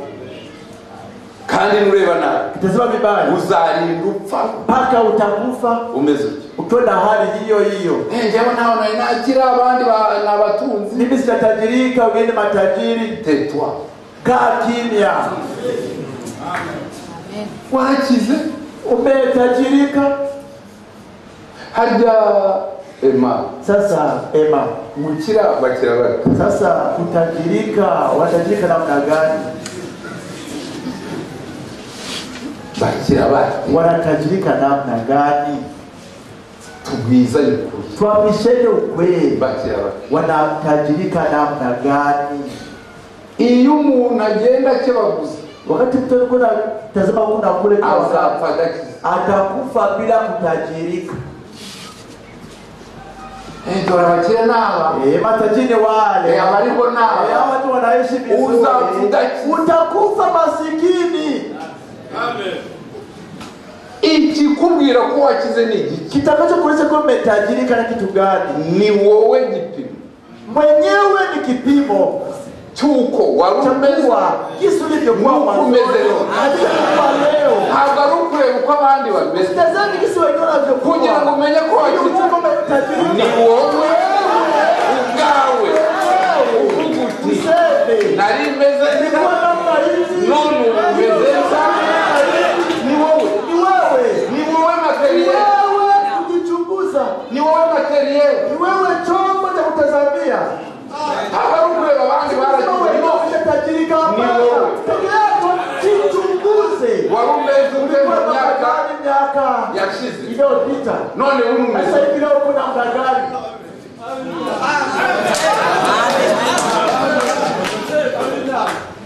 kandi nureba nabi kitazama vibaya, uzarinda upfa mpaka utakufa umeze ukiwa na hali hiyo hiyo. Njyewe naona inakira abandi n'abatunzi, mimi sitatajirika, wengine matajiri. Tetwa, kaa kimya. Warakize, umetajirika. Harya Emma, sasa Emma, gukira bakira bati, sasa kutajirika, watajirika namna gani? bakira bati, wanatajirika namna gani? Tubwizanye ukuri, tuamisheni ukweli, bakira bati, wanatajirika namna gani? Iyo umuntu agenda kebaguza, wakati mtu kuna tazama kuna kule azapfa adakiza, atakufa bila kutajirika. Dora bakire naba. Matajiri wale. Abariho naba. Watu wanaishi vizuri. Utakufa masikini. Amen. Ikikubwira ko wakize ni iki? Kitakacho kueleza kwa umetajirika na kitu gani? Ni wowe gipimo. Mwenyewe ni kipimo cyuko warumezwa Yesu ulivyokuwa mwanzo leo. Hagarukure uko abandi bameze. Tazama Yesu wanaona kugira ngo umenye ko wakize ni wowe ubwawe. Uvuguti nari meze none umeze ni wowe materiel. Kujichunguza Ni wowe materiel. ni wewe chombo cha kutazamia. Hagarukure abandi Tajirika jichunguze. warumeze Kwa myaka yashize iliyopita. none Sasa urumeze. hivi leo kuna muda gani?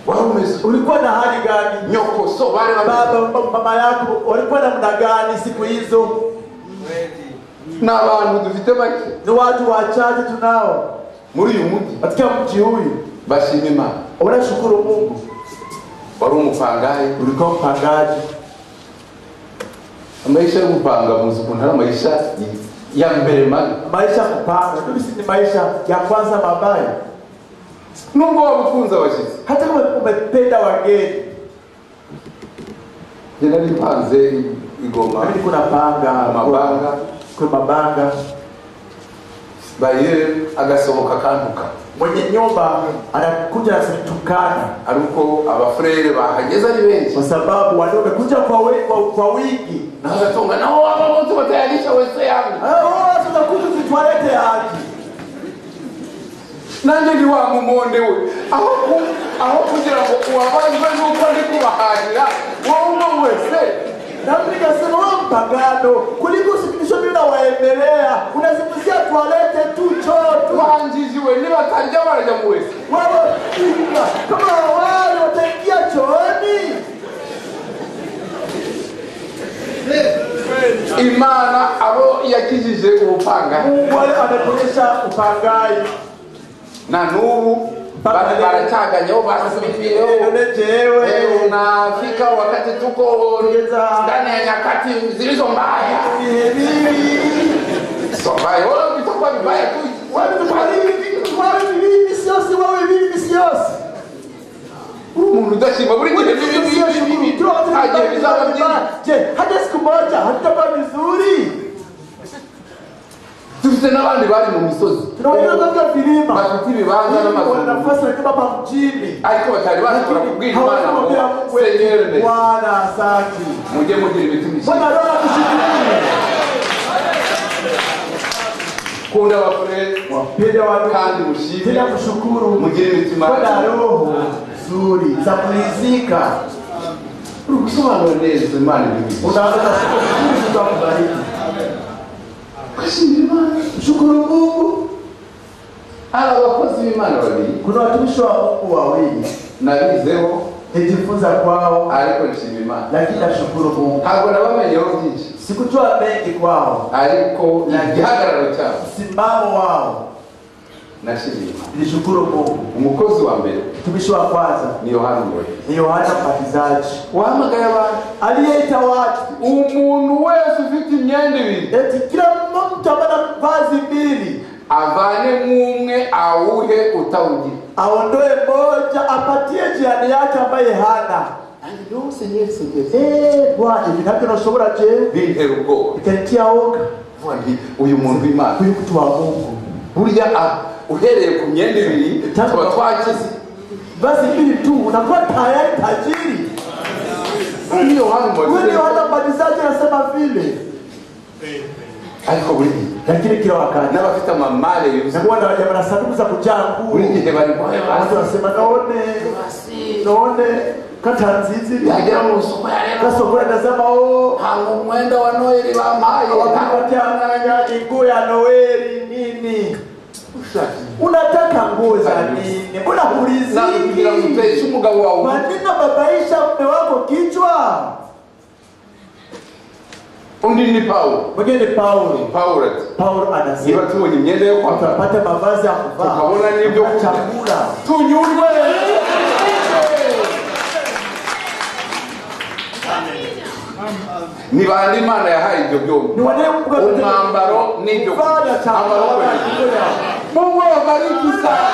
Warumeze. Ulikuwa na hali gani? Nyoko so bari Baba mama yako walikuwa na muda gani siku hizo? n'abantu dufite bake Ni watu wachache tunao muri uyu mujyi katika mji huyu. bashima Imana. Unashukuru Mungu. Wari umupangayi. Ulikuwa mpangaji. Maisha yo gupanga muzi ukuntu ari amaisha ya mbere mabi. Maisha ya kupanga ni maisha ya kwanza mabaya. Nubwo wabukunza abashyitsi. Hata kama umependa wageni. Jena nipanze igoma. Mimi kuna panga Mabanga. Kuna mabanga. Baye agasohoka kantuka. Mwenye nyumba anakuja asitukana. Aruko abafrere bahageza ari benshi. Kwa sababu watu wamekuja kwa wingi. Na agatonga nao aba wote batayarisha wese yangu. Sasa tunakuja tutoalete haji. Nanjye ndi wa mumonde we. Aho kugira ngo uwabanzwe nuko ndi kubahahira wowe wese. Na nikasema wewe mpagano kuliko usikinisho bila waendelea unazimuzia toalete tu choo Wanjijiwe niba tarya barajya mu wese. wewe kinga kama wale wataingia chooni. Imana abo yakijije ubupanga. Mungu wale ametuonyesha upangai Na nubu barachanganyo basubiriyo. Nejewe Unafika wakati tuko ndani ya nyakati zilizo mbaya. So mbaya wala vitakuwa vibaya tu. wale vipi siosi wewe vipi siosi Umuntu udashima buri gihe bibi. Haje bizaba byinshi. Je, hata siku moja hatutakuwa vizuri. Tufite n'abandi bari mu misozi. Tunaona katika vilima. Bafite ibibanza n'amazu. Wana nafasi kama hapa mjini. Ariko batari bashobora kubwira Imana ngo Seigneur Bwana asante. mujye mugira ibiti Bwana roho akushukuru. kunda abafure Wapende watu kandi mushime tena kushukuru. mugire imitima Bwana roho nzuri za kulizika. urukusobanura neza Imana ibibi. Unaanza kushukuru tutakubariki. Kashimira Imana. Shukuru Mungu. Aba bakozi b'Imana babiri. Kuna watumishi wa Mungu wawili. Nabizeho Nijifunza kwao ariko nshima Imana. lakini nashukuru Mungu. Ntabwo nabamenyeho byinshi. Sikujua mengi kwao. Ariko igihagararo cyabo. Simamo wao. Nashimira Imana. Nilishukuru Mungu. Umukozi wa mbere. Mtumishi wa kwanza Ni Yohana Ngoyi. ni Yohana Mbatizaji. Wahamagaye abantu. Aliyeita watu. Umuntu wese ufite imyenda ibiri. Eti kila mtu ambaye ana vazi mbili. Avane umwe awuhe utawugira. Aondoe moja apatie jirani yake ambaye hana. Bwana hivi nabyo nashobora je? Bintera ubwoba. Ikanitia oga. Uyu muntu w'Imana. Uyu mtu wa Mungu. Burya uhereye ku myenda ibiri tuba twakize. Vazi mbili tu unakuwa tayari tajiri. Ni Yohana Ngoyi. Wewe Yohana Mbatizaji anasema vile. Ariko buri Lakini kila wakati n'abafite amamare yuzuye. nakuwa na wajamana sanduku za kujaa nguo. Buri gihe bari kwaye Watu wanasema naone kata nzizi yagera mu soko ya rero. kasoko anasema Hango mwenda wa Noeli bampaye. wakipatia nguo ya Noeli nini? Unataka nguo za nini? Mbona Kugira huliziki? muteshe umugabo wawe. Manina babaisha mume wako kichwa. undi ni Paulo. Mwingine Paulo. Paulo ati Paulo anasema niba tubonye imyenda yo kwambara tutapata mavazi ya kuvaa, tukabona n'ibyo chakula, tunyurwe. Ni bandi Imana yahaye ibyo byombi, umwambaro n'ibyo amaboko. Mungu awabariki sana.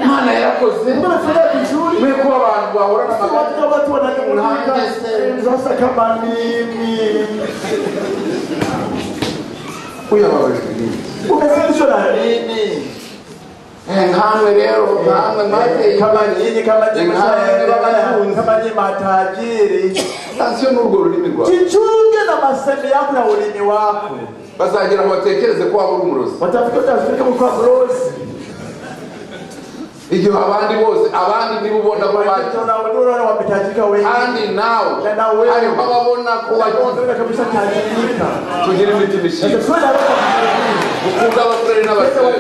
Mana yakoze mweko abantu bahora sasa kama mimi uyababajwe nini umesindishwa na nini? Nkamwe rero nkamwe mate kama nyinyi kama nyinyi matajiri, sio n'urwo rurimi rwawe. jichunge na masemi yako na ulimi wako. Bazagira ngo batekereze ko waba uri umurozi. Watafika kwa mrozi. Igihe abandi bose abandi nibubona ko wametajika wengi, kandi nawe ayo babona ko wajiona kabisa tajirika. Tugire imitima ishimye, ukunda abasore n'abasore.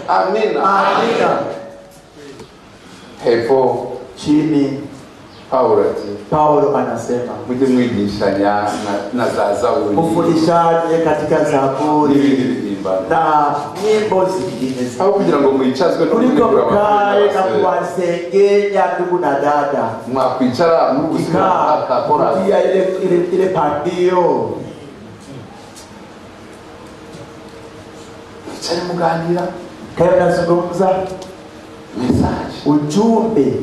Amina, amina. Hepfo chini Paulo anasema mujye mwigishanya na za Zaburi, mufundishane katika Zaburi na nyimbo zingine, aho kugira ngo mwicazwe no kuliko mkae na kuwasengenya ndugu na dada. Mwakwicara mugusika akakora ile pandio, cyane muganira kaya nazungumza message ujumbe.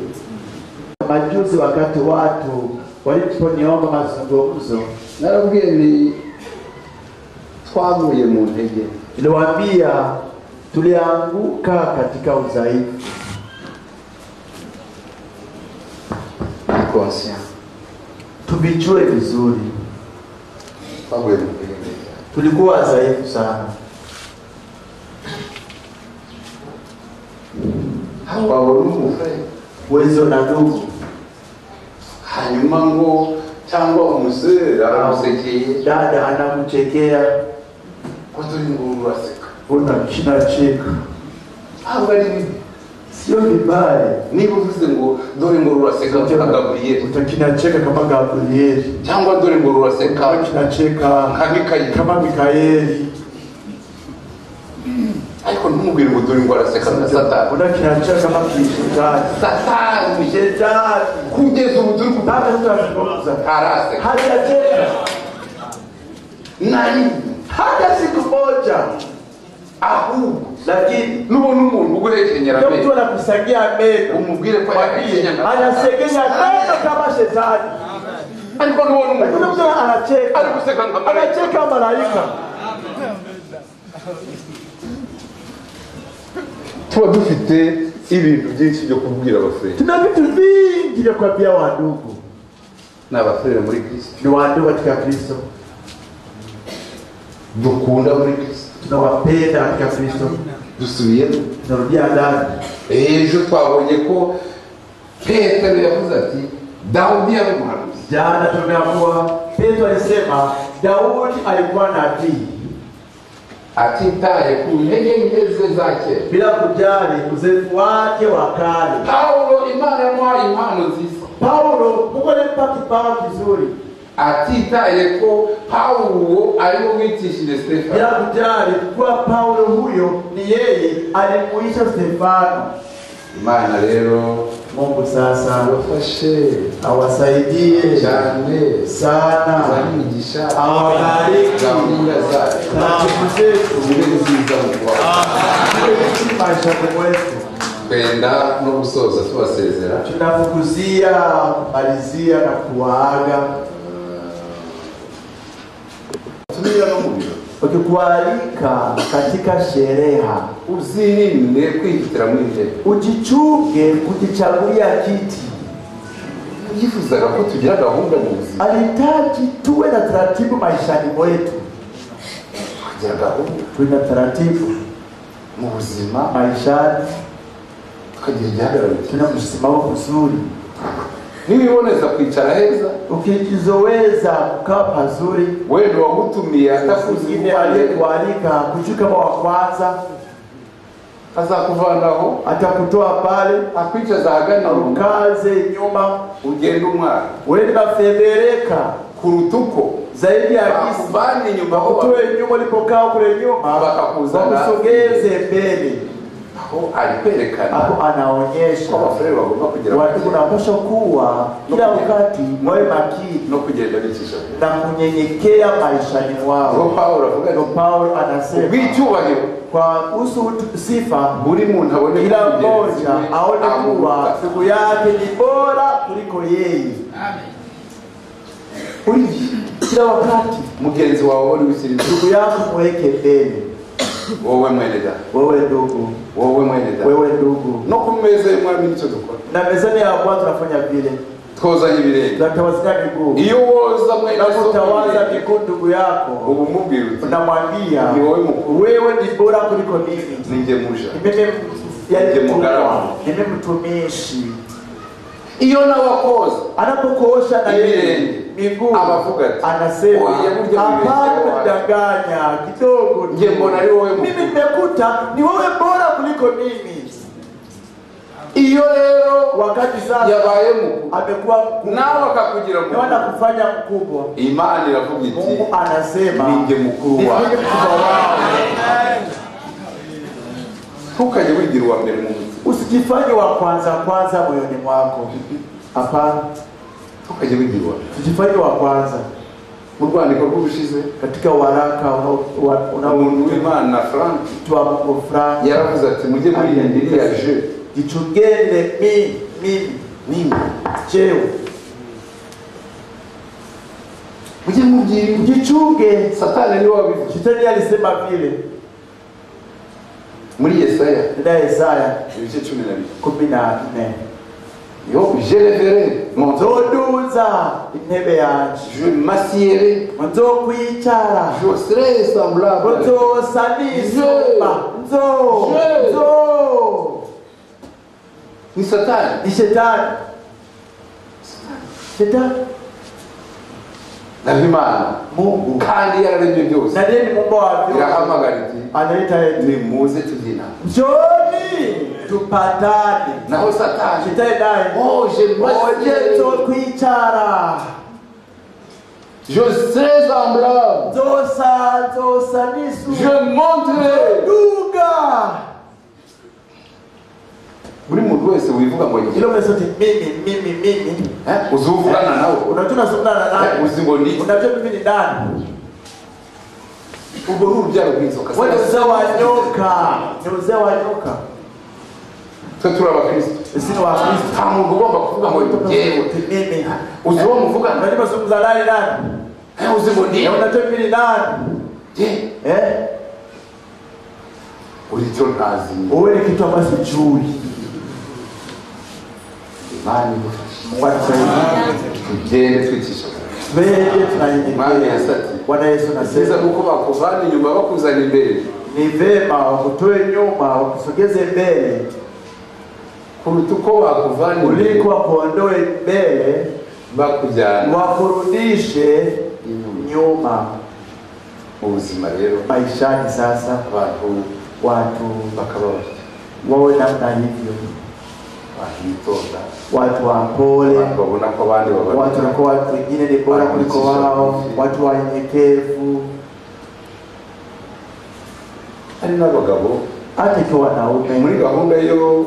Majuzi wakati watu waliponiomba mazungumzo, narabwiye ni twavuye mu ntege, niliwaambia tulianguka katika udhaifu. conscient Tuvijue vizuri, twavuye mu ntege, tulikuwa dhaifu sana. hawa umufre Wezo na ndugu, hanyuma ngo cyangwa umusore aramusekeye, dada anamuchekea, ko turi ngo uraseka, unacheka. ntabwo ari bibi, sio vibaya. niba uvuze ngo dore ngo uraseka nka Gabriel, utakinacheka kama Gabriel, cyangwa dore ngo uraseka ukinacheka kama Mikaeli, ariko ntumubwire ngo dore ngo araseka nka Satani, unakinacheka kama Satani, Shetani. kugeza ubu turi Baba tunazungumza araseka, hajacheka nani hata siku moja, ahubwo lakini nubona umuntu uguhekenyera mbere, mtu anakusagia meno, umubwire ko yahekenyera, anasegenya meno kama Shetani. ariko nubona umuntu Mtu anacheka, ariguseka nka malaika, anacheka malaika. tuba dufite ibintu byinshi byo kubwira abafurere. Tuna vitu vingi vya kuambia wandugu na abafurere muri Kristo, ni wandugu katika Kristo, dukunda muri Kristo, tunawapenda katika Kristo. dusubiyemo, Tunarudia ndani. ejo twabonye ko Petero yavuze ati Daudi yari umuhanuzi. Jana tumeamua, Petro alisema Daudi alikuwa nabii, atitaye ku ntege nke ze za kera, bila kujali uzoefu wake wa kale. Paulo Imana yamuhaye impano nziza, Paulo Mungu alimpa kipawa kizuri, atitaye ko Paulo ariwe witishije Stefano, bila kujali kuwa Paulo huyo ni yeye alimuisha Stefano. Imana rero Mungu sasa abafashe, awasaidie cyane sana, zamigisha, awabariki gahunda zayo na kuzetu zibe nziza mu Rwanda. maisha mwetu. Kwenda no gusoza tubasezera, Tunafukuzia kumalizia na kuwaaga, tumira no mubiro, ukikualika katika sherehe uzirinde kwihitira mu intebe. ujichunge kujichagulia kiti. Yifuzaga ko tugira gahunda mu buzima, Alihitaji tuwe na taratibu maishani mwetu, tugira gahunda tuwe na taratibu mu buzima, maishani, tukagira igihagararo, tuna msimamo mzuri. nibiboneza kwicara heza, Ukijizoweza kukaa pazuri, wewe wagutumiye atakuzi mwingine aliyekualika kujua kama wa kwanza, azakuvanaho atakutoa pale akwicaza hagana ukaze nyuma ugenda umwara wenda federeka kurutuko zaidi ya kisi bani nyuma utoe nyuma ulipokaa kule nyuma wakusogeze mbele. Alipelekana hapo anaonyesha wafrere bagomba kugira watu kunapaswa kuwa kila wakati wawe makini no kugenda bicisha na kunyenyekea maishani mwao. Paulo anasema bicyubahiro kwa usu sifa buri muntu abone kila mmoja aone kuwa ndugu yake ni bora kuliko yeye. Amen. Kila wakati mugenzi wawe uri wisiri ndugu yako mweke mbele. Wowe mweneda wewe ndugu wewe ndugu no kumeze mwami nicyo dukora na mezani ya Bwana tunafanya vile twoza ibirenge tunatawazika miguu. Iyo woza mwene utawaza miguu ndugu yako ubumubwira unamwambia ni wowe mukuru wewe ni bora kuliko mimi. Ninge muja mimi mimi mtumishi. Iyo na wakoza anapokoosha na yeye miguu anasema hapana kudanganya kidogo nje mbona ni wewe mimi nimekuta ni wewe bora kuliko mimi. Iyo leo wakati sasa yabaye mkubwa amekuwa nawe akakugira mkubwa na kufanya mkubwa. Imani iravuga iti Mungu anasema ninge mkuru wao. Tukaje wigira wa mbere mu usijifanye wa kwanza moyoni mwako. Hapana. Tukaje wigira usijifanye wa kwanza. Mu rwandiko rw'ubushize katika waraka umuntu w'Imana na Frank twa Mungu Frank yaravuze ati mujye muri ndiri ya je gichungene mimi cheo mujye mubwira gichunge. Satani ni wabivuze. Shetani alisema vile muri Yesaya ibice 14 yo je leverai nzoduza intebe yanje je m'assierai nzokwicara je serai semblable nzosanisoma ni Satani ni Shetani na Imana Mungu kandi yararemye byose na ndiye Mungu wa byose irahamagara anaita ni muze tujina njoni tupatane. Naho Satani Shetani dai oje kwicara je serai semblable zosa nisu je monterai duga. buri muntu wese wivuga ngo ilo mesote mimi uzuvugana nawe unajua nasungana naye uzingo ni unajua mimi ni nani. ubwo rubyaro bw'inzoka wewe uzee wa nyoka twe turi abakristo sisi wa Kristo. nta muntu ugomba kuvuga ngo yewe mimi uziwo muvuga unajua zungumza nani uzingo ni unajua mimi ni nani ulicho ntazi wewe ni kitu ambacho jui. Imani tugende twicisha mbele tunanyenyekea. Bwana Yesu anasema uko bakuvana nyuma bakuzana imbere ni vema wakutoe nyuma wakusogeze mbele kuruta uko bakuvana kuliko wakuondoe mbele bakujyana wakurudishe nyuma. Ubuzima rero maishani sasa watu bakaba wawe namna hivyo, watu wapole, watu wanakuwa watu wengine ni bora kuliko wao, watu wanyenyekevu. Ari n'abagabo hata ikiwa wanaume muri gahunda yo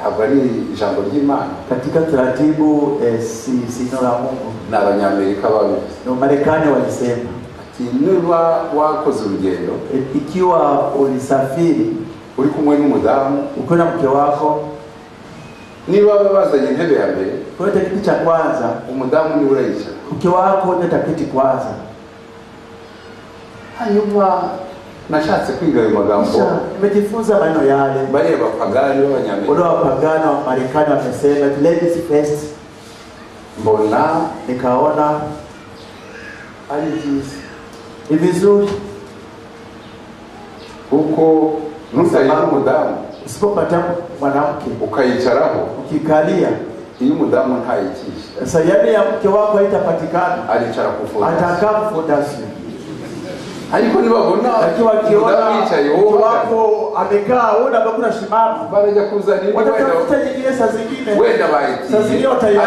habari ijambo ry'Imana katika taratibu si neno la Mungu. Na Abanyamerika babivuze no Marekani walisema ati niba wakoze urugendo ikiwa ulisafiri uri kumwe n'umudamu uko na mke wako, niba bazanye intebe ya mbere kwa kiti cha kwanza umudamu ni urayica mke wako ndio takiti kwanza. Hanyuma nashatse kwiga ayo magambo, nimejifunza maneno yale. Bali abapagani b'Abanyamerika wale wapagani wa Marekani wamesema ladies first. Mbona nikaona ari byiza, ni vizuri kuko nusayira umudamu usipopata mwanamke ukayicaraho ukikalia, iyo umudamu ntayikisha sayari ya mke wako haitapatikana, alicara kufuta atakaa kufundasi. ariko nibabona Lakini wakiona wicaye mtu wako amekaa wewe ambao kuna simama barajya kuzana indi watatafuta nyingine saa zingine wenda baiti saa zingine wataileta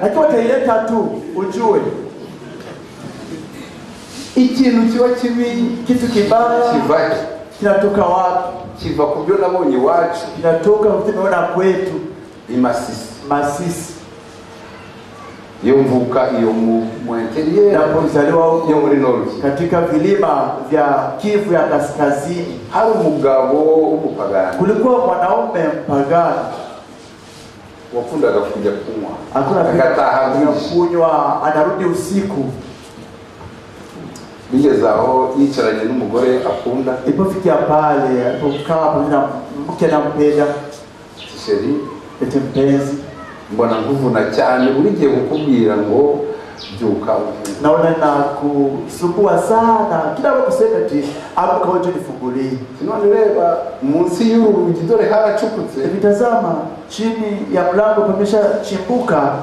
lakini wataileta tu ujue ikintu kiba kibi kitu kibaya kivaje kinatoka wapi kiva kubyo nabonye wacu kinatoka tumeona kwetu Masisi iyo mvuka iyo mu interior hapo mzaliwa huko muri Nord katika vilima vya Kivu ya kaskazini hari umugabo w'umupagani kulikuwa mwanaume mpagani wakundaga kujya kunywa akataha kunywa anarudi usiku bigezaho yicaranye n'umugore akunda ipofikia pale alipokaa pamoja na mke anampenda sheri ete mpenzi mbona nkuvuna cyane urigiye kukubwira ngo byuka naona na kusumbua sana kila kusema ati amka wote nifungulie none reba munsi y'urugi dore haracukutse vitazama chini ya mlango pamesha chimbuka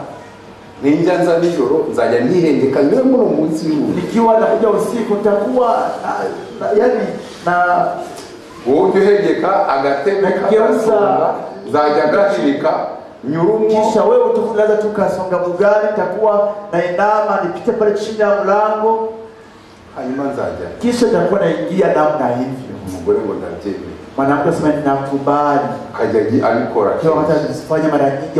ninjanza nijoro nzajya nihengeka niwe muri munsi y'urugi nikiwa nakuja usiku nitakuwa yani na wowe uhengeka agatebe kageuza nzajya gashirika nyurumo kisha wewe utafungaza tukasonga mugari takuwa na inama nipite pale chini ya mlango hanyuma nzajya kisha takuwa naingia namna hivyo umugore ngo ndabyemeye mwanamke sema ninakubali kajya abikora kwa hata nisifanye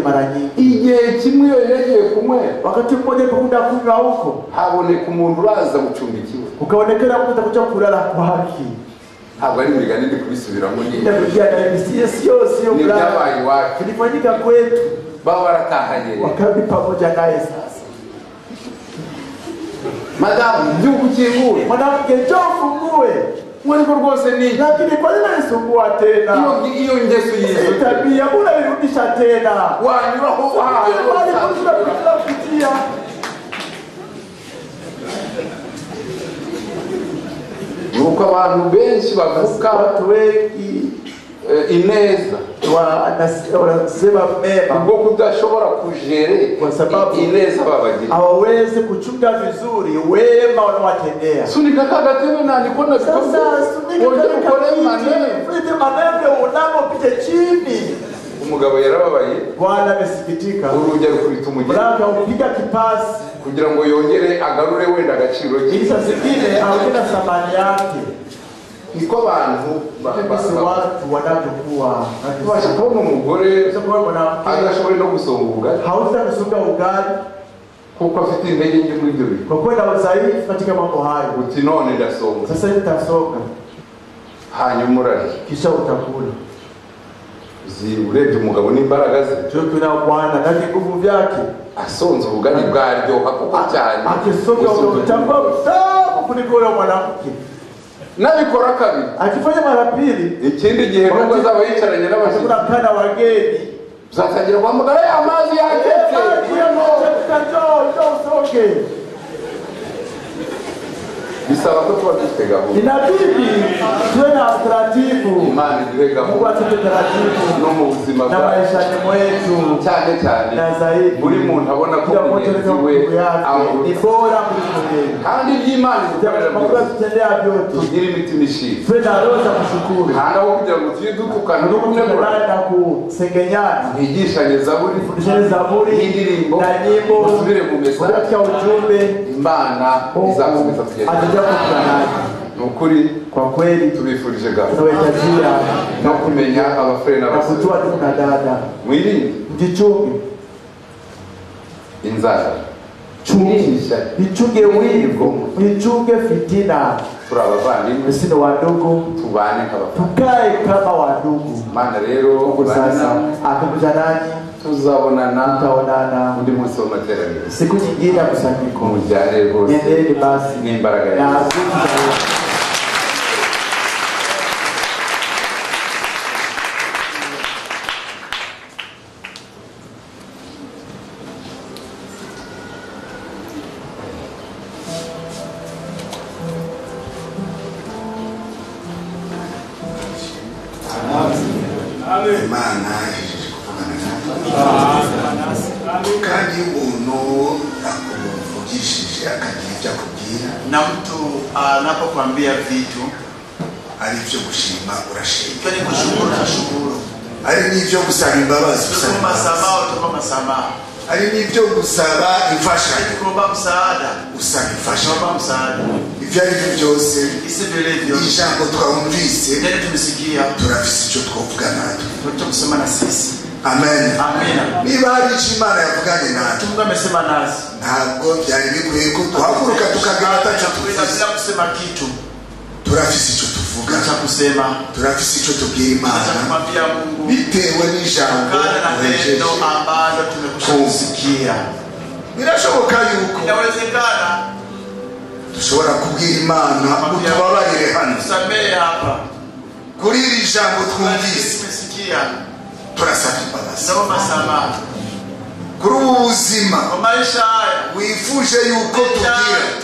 mara nyingi igihe kimwe yagiye kumwe wakati mmoja tukunda kunywa huko haboneka umuntu uraza gucumbikiwe ukaonekana mtu atakuja kulala kwake ntabwo ari imigani ndi kubisubiramo ndio sio byabaye iwacu kilifanyika kwetu baba baratahanye wakarudi pamoja naye sasa madamu byukukingure mwanamke njoo ufungue mwaniko rwose ni lakini kwa nini anisumbua tena iyo ngeso yizo tabia mbona nirudisha tena wanyuraho hayo kupitia nuko abantu benshi bavuka watu wengi ineza wanasema mema ubwo kudashobora kujere kwa sababu ineza babagira hawawezi kuchunga vizuri wema wanawatendea sunika kagatebe nandikona sasa sunika maneno unapopita chini umugabo yarababaye Bwana amesikitika urujya rukubita umugeni Bwana upiga kipasi kugira ngo yongere agarure wenda agaciro cye ili zingine aongeza thamani yake niko abantu watu wanavyokuwa basha kubona umugore agashobora no gusonga ubugari hauza kusunga ugali kuko afite intege nke muri ibyo bintu kwa kwenda udhaifu katika mambo hayo uti none ndasonga sasa hivi nitasonga hanyuma urarya kisha utakula urebye umugabo n'imbaraga ze tuna Bwana na nguvu vyake asonza ubugari bwaryoha kuko cyane akisonga utamba tabu kuliko yule mwanamke nabikora kabiri akifanya mara pili ikindi gihe nubwo azaba yicaranye n'abashyitsi kana wageni zatangira kwamagara amazi yaketse bisaba ko tuba dufite gahunda inabidi tuwe na taratibu Imana iduhe gahunda no mu buzima na maisha mwetu cyane cyane buri muntu abona ko mugenzi we ni bora muri kandi iby'Imana idukorera byose tugira imitima ishimye twe na roho za kushukuru kandi aho kugira ngo tuye dutukana no kunyurana na kusengenyana mwigishanye zaburi n'indirimbo na nyimbo musubire mu mesa katika ujumbe Imana izakomeza kugenda nukuri kwa kweli tubifurije gahunda tunawetazia no kumenya abafere na kujua ndugu na dada mwirinde mjichunge inzara ichunge wivu ichunge fitina turabavandimwe sisi ni wadogo tubane tukae kama wadogo Mana rero sasa akakuja nani tutaonana undi munsi w'amateraniro siku nyingine ya kusanyiko mujyane rwose nendeni basi n'imbaraga ya Imana ijeje kuvugana nawe kandi umuntu akumuvugishije akagira icyo akubwira na mtu anapokuambia vitu ari byo gushima urashima, kwani kushukuru nashukuru, ari n'ibyo gusaba imbabazi kusema msamaha utaomba msamaha, ari n'ibyo gusaba imfashanyo kuomba msaada usaba imfashanyo, kuomba msaada. ibyo ari byo byose Isi vilevyo ijambo twumvise ndio tumesikia, turafise icyo twavuga natwe. tunataka kusema na sisi. Amen. Amina. Niba hari icyo Imana yavuganye natwe, Mungu amesema nasi, ntabwo byari bikwiye ko duhaguruka tukagenda atacyo tuvuze. bila kusema kitu, Turafise icyo tuvuga, cha kusema, turafise icyo tubwira Imana kumwambia Mungu bitewe n'ijambo kana na tuhejeje neno ambalo tumekusikia. birashoboka yuko Inawezekana dushobora kubwira Imana utubabarire hano tusamehe hapa kuri iri jambo twumvise, tumesikia, turasaba imbabazi tunaomba msamaha kuri ubu buzima kwa maisha haya wifuje yuko tugira.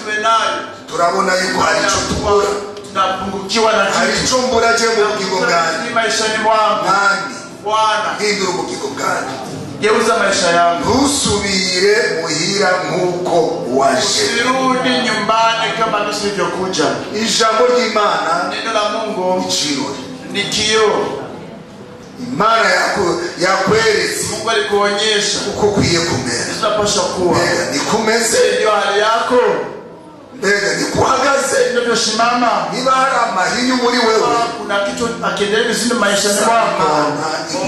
tuwe nayo. Turabona yuko hari icyo tubura, Tunapungukiwa na hari kitu icyo mbura je mu bugingo bwanjye. maishani mwangu. Mwami, Bwana, hindura ubugingo bwanjye, geuza maisha yangu, ntusubire muhira nk'uko waje. usirudi nyumbani kama tusivyokuja. Ijambo ry'Imana Neno la Mungu ikirori, ni kioo. Imana yakweretse Mungu alikuonyesha uko ukwiye kumera. tunapaswa kuwa. Mbega nikumeze, Ndio hali yako, mbega nikuhagaze, ndio simama. niba hari amahinyu muri wewe, Kuna kitu akiendelea vizuri maishani mwako,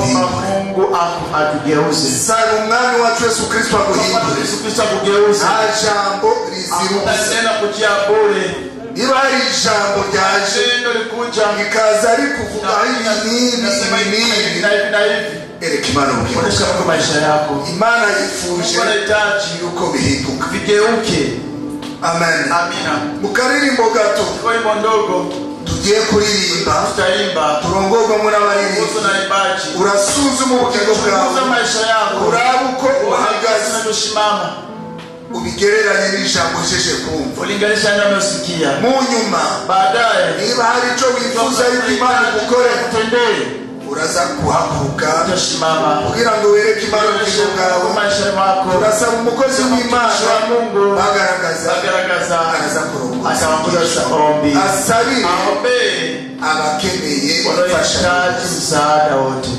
omba Mungu atugeuze. saba umwami wacu Yesu Kristo aguhindure. Yesu Kristo akugeuze. Nta jambo rizirutse. Tena kujia bure. Niba hari ijambo ryaje Neno likuja rikaza ari kuvuga ibi na hivi. ereka Imana ubugingo. Onesha kwa maisha yako. Imana yifuje Unahitaji yuko bihinduka. vigeuke. Amen. Amina. Mu karirimbo gato Kwa hivyo ndogo tugiye kuririmba, tutaimba. turongorwa muri abaririmbyi, Uso na imbaji. urasuzuma ubugingo Chunguza bwawe, maisha yako. uraba uko uhagaze, Unasimama. ubigereranye n'ijambo uhejeje kumva. Ulinganisha na unayosikia. Mu nyuma Baadaye niba hari icyo wifuza yuko Imana igukorera, utendee. uraza kuhaguruka Utasimama. kugira ngo wereke Imana ubugingo bwawe. Maisha yako. Urasaba umukozi w'Imana bagaragaza araza kurongoza, Atawaongoza ombi. asabire Aombe abakeneye wanaohitaji msaada wote.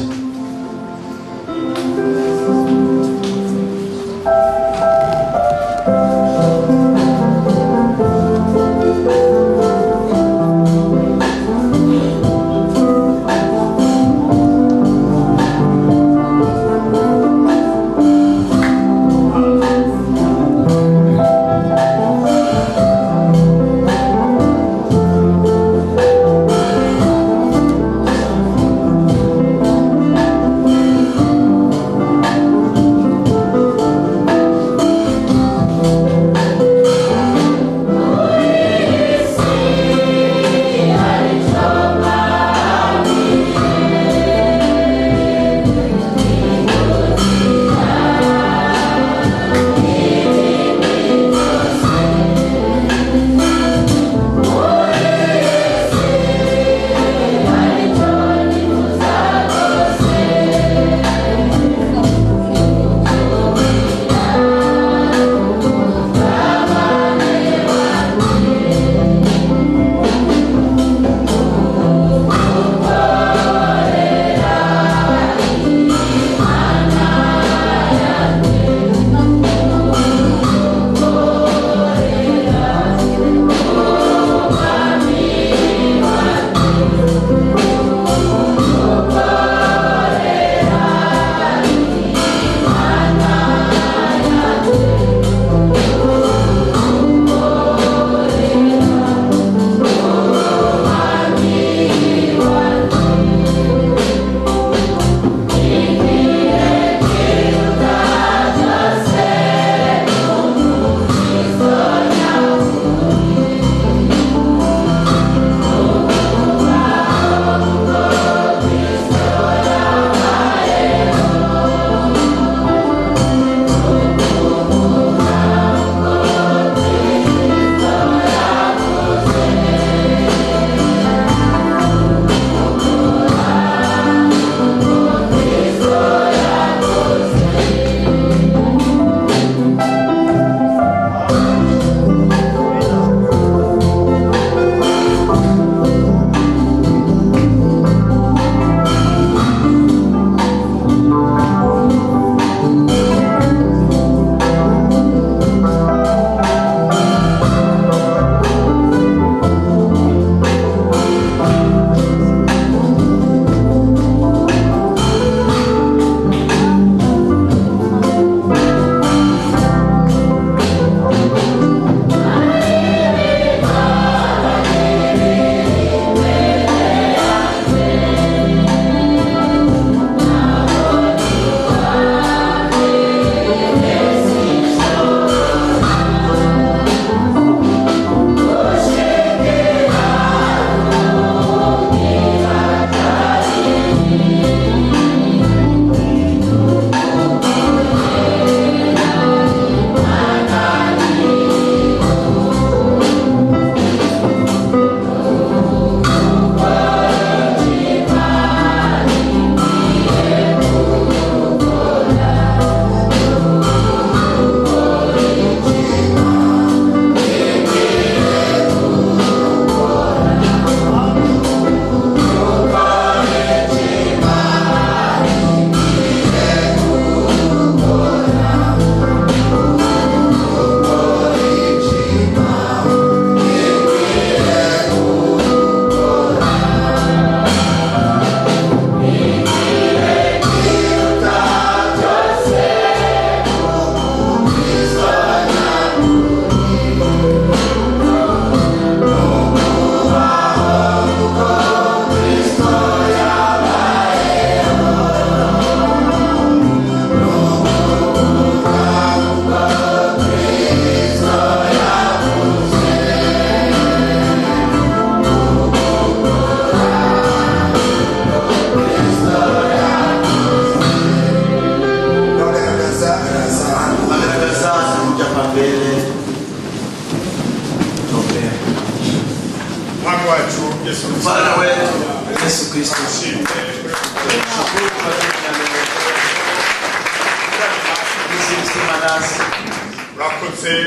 Mfano wetu Yesu Kristo.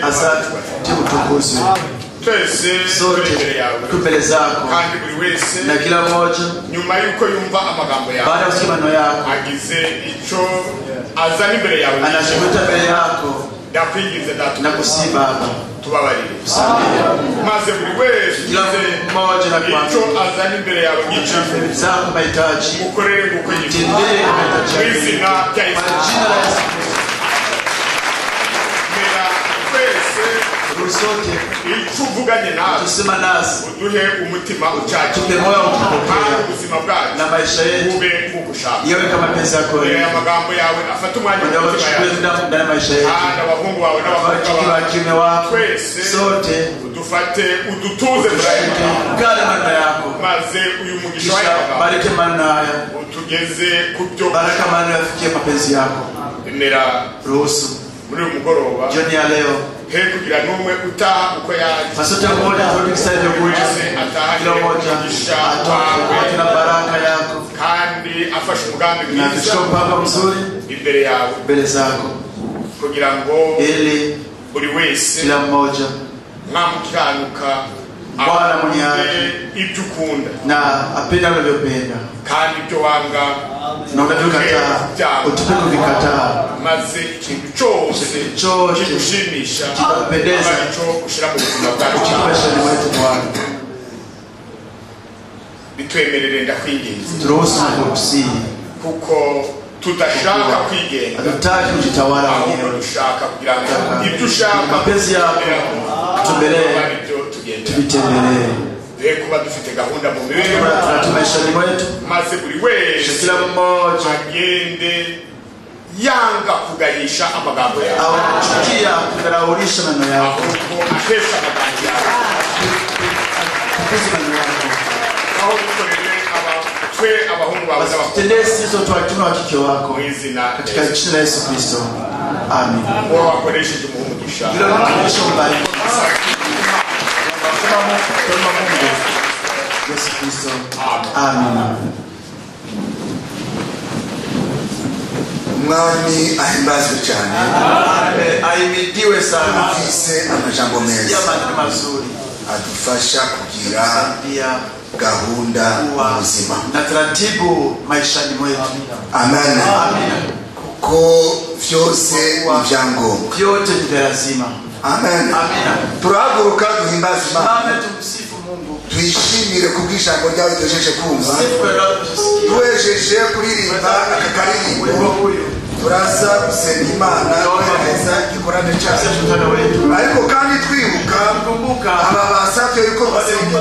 Asante tukutukuzwe sote mbele zako na kila mmoja nyuma yuko yumva amagambo yawe baada ya kusikia maneno yako agize ico azani mbele yawe anashimita mbele yako ndakwingize datu na kusiba hapa tubabarire maze buri wese kila mmoja na kwa ico azani mbele yawe mbele zako mahitaji ukorere nguko tendee mahitaji yako kwa jina la Yesu sote icuvuganye nawe tusema nasi uduhe umutima ucaca tupe moyo ukipokea ubuzima bwacu na maisha yetu ube ngugushaka yawe kama pesa yako amagambo yawe afata umwanya ndani ya maisha yetu abahungu bawe n'abakobwa bawe kiume wako sote udufate udutuze kale maneno yako maze uyu mugisha wawe bareke maneno haya utugeze kubyo baraka maneno yafikie mapenzi yako nera ruhusu muri uyu mugoroba jioni ya leo he kugira n'umwe utaha uko yaje masote mmoja tulikusaidia kuja kila mmoja atoke na baraka yako kandi afashe umugambi na kuchukua mpango mzuri imbere yawe mbele zako kugira ngo ili buri wese kila mmoja mwamukiranuka Bwana mwenye haki ibyo ukunda na apenda unavyopenda kandi ibyo wanga na unavyokataa utupe kuvikataa maze ikintu cyose kigushimisha kikupendeza cyo gushira mu buzima bwacu maishani mwetu Bwana bitwemerere ndakwinginze turuhusu kukusihi kuko tutashaka kwigenga hatutaki kujitawala wenyewe dushaka kugira ngo ibyo ushaka mapenzi yako tutembelee tuvitembelee kuba dufite gahunda mu mibereho maishani mwetu maze buri wese kila mmoja agende yanga kuganisha amagambo yawe au kuchukia kudharaulisha maneno yako ahesha amagambo yawe aho dukorere twe abahungu bawe tendee sisi watu wa kiume wa kike wako katika jina la Yesu Kristo amen. Mungu wakoresheje umugisha bila kutumisha ubariki kama Mungu Yesu Kristo amen. Mwami ahimbazwe cyane ahimidiwe sana afise amajambo meza mazuri adufasha kugira gahunda ubuzima na taratibu maishani mwetu amen kuko vyose ivyangombwa vyote ni lazima amen turahaguruka duhimbaze Imana tumsifu Mungu twishimire kubw'ijambo ryawe tujeje kumva tuwejeje kuririmba akakaririmbo turaza gusenga Imana neza igikorane cyacu ariko kandi twibuka aba basavye yuko basenga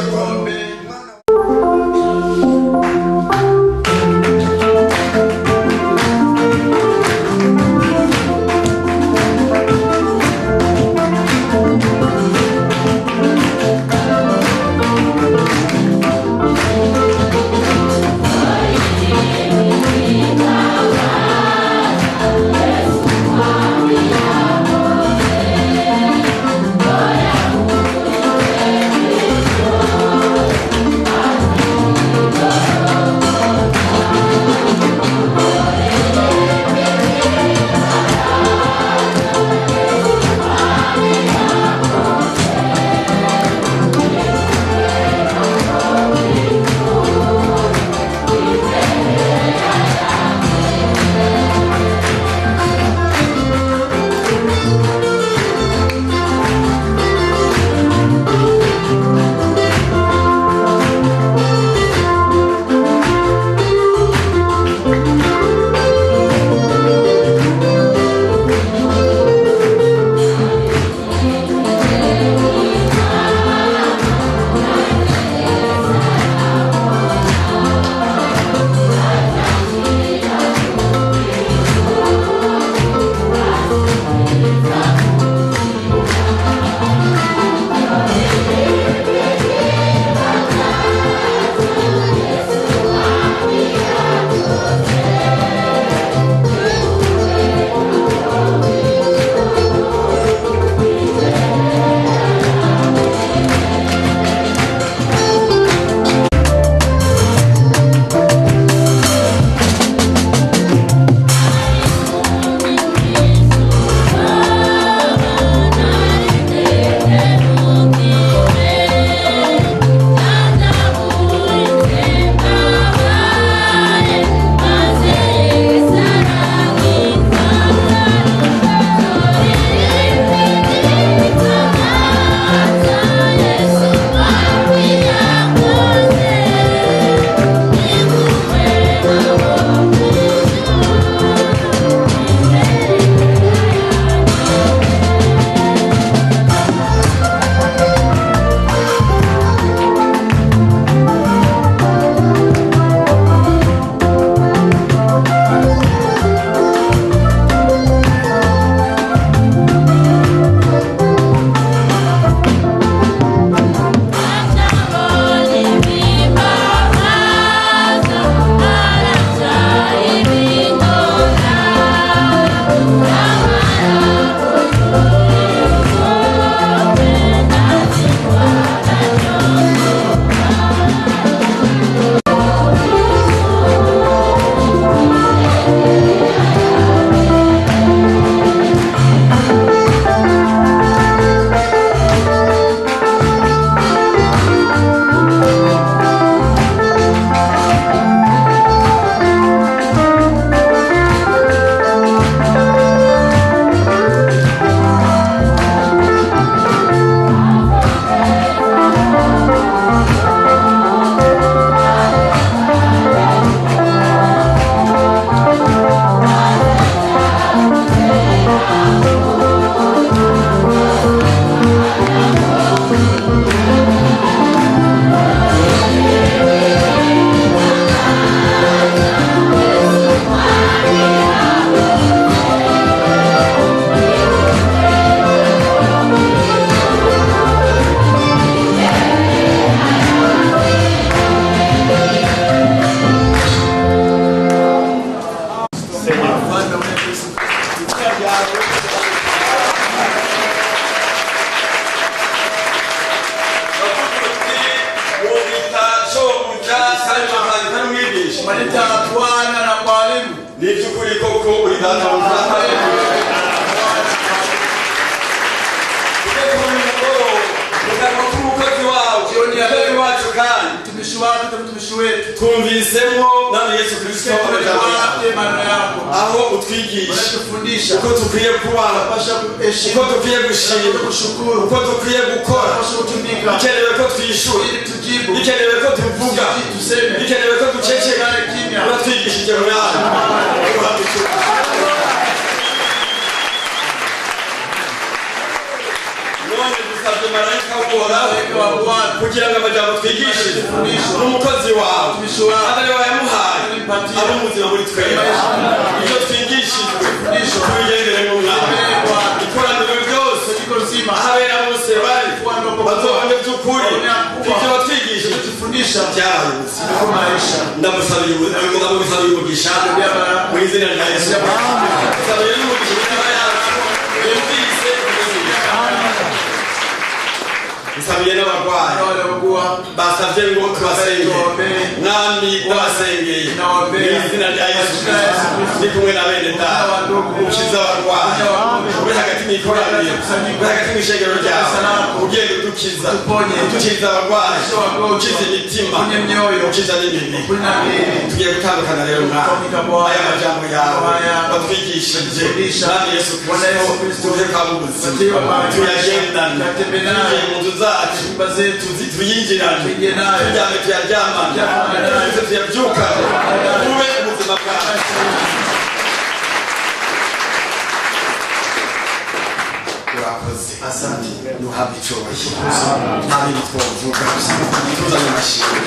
Walitaka Bwana na mwalimu. Ni byukuri koko uri data wa twumvisemo nami Yesu Kristo aho utwigisha uko dukwiye kubaho uko dukwiye gushima uko dukwiye gukora bikenewe ko twishura bikenewe ko tuvuga bikenewe ko duceceka uratwigishije mwami dusabye marayika w'uhoraho kugira ngo amajambo twigishije n'umukozi wawe atari we yamuhaye ari umuzima muri twebwe ibyo twigishijwe tubigendere mu mwami ikoraniro ryose ahabera bose bari bazobone by'ukuri ibyo batwigishije byabaye ndamusabiye umugisha mu izina rya Yesu ndamusabiye n'umugisha imitima yacu yumvise Sabiye n'abarwayi basavye ngo tubasenge nami ndabasengeye n'izina rya Yesu ni kumwe na bene data ukiza abarwayi uri hagati n'ikoraniro uri hagati n'ishengero ryawe ugenda udukiza udukiza abarwayi ukiza imitima ukiza n'imibiri tugiye gutandukana rero mwana aya majambo yawe batwigishije nami Yesu Kristo tuje kabuzi tuyagendane mu nzu zacu tuyinjirane turyame tuyaryamane tuyabyukane ube ubuzima bwawe urakoze asante duhabwe icyubahiro nta bindi twavuga tuzanye amashimwe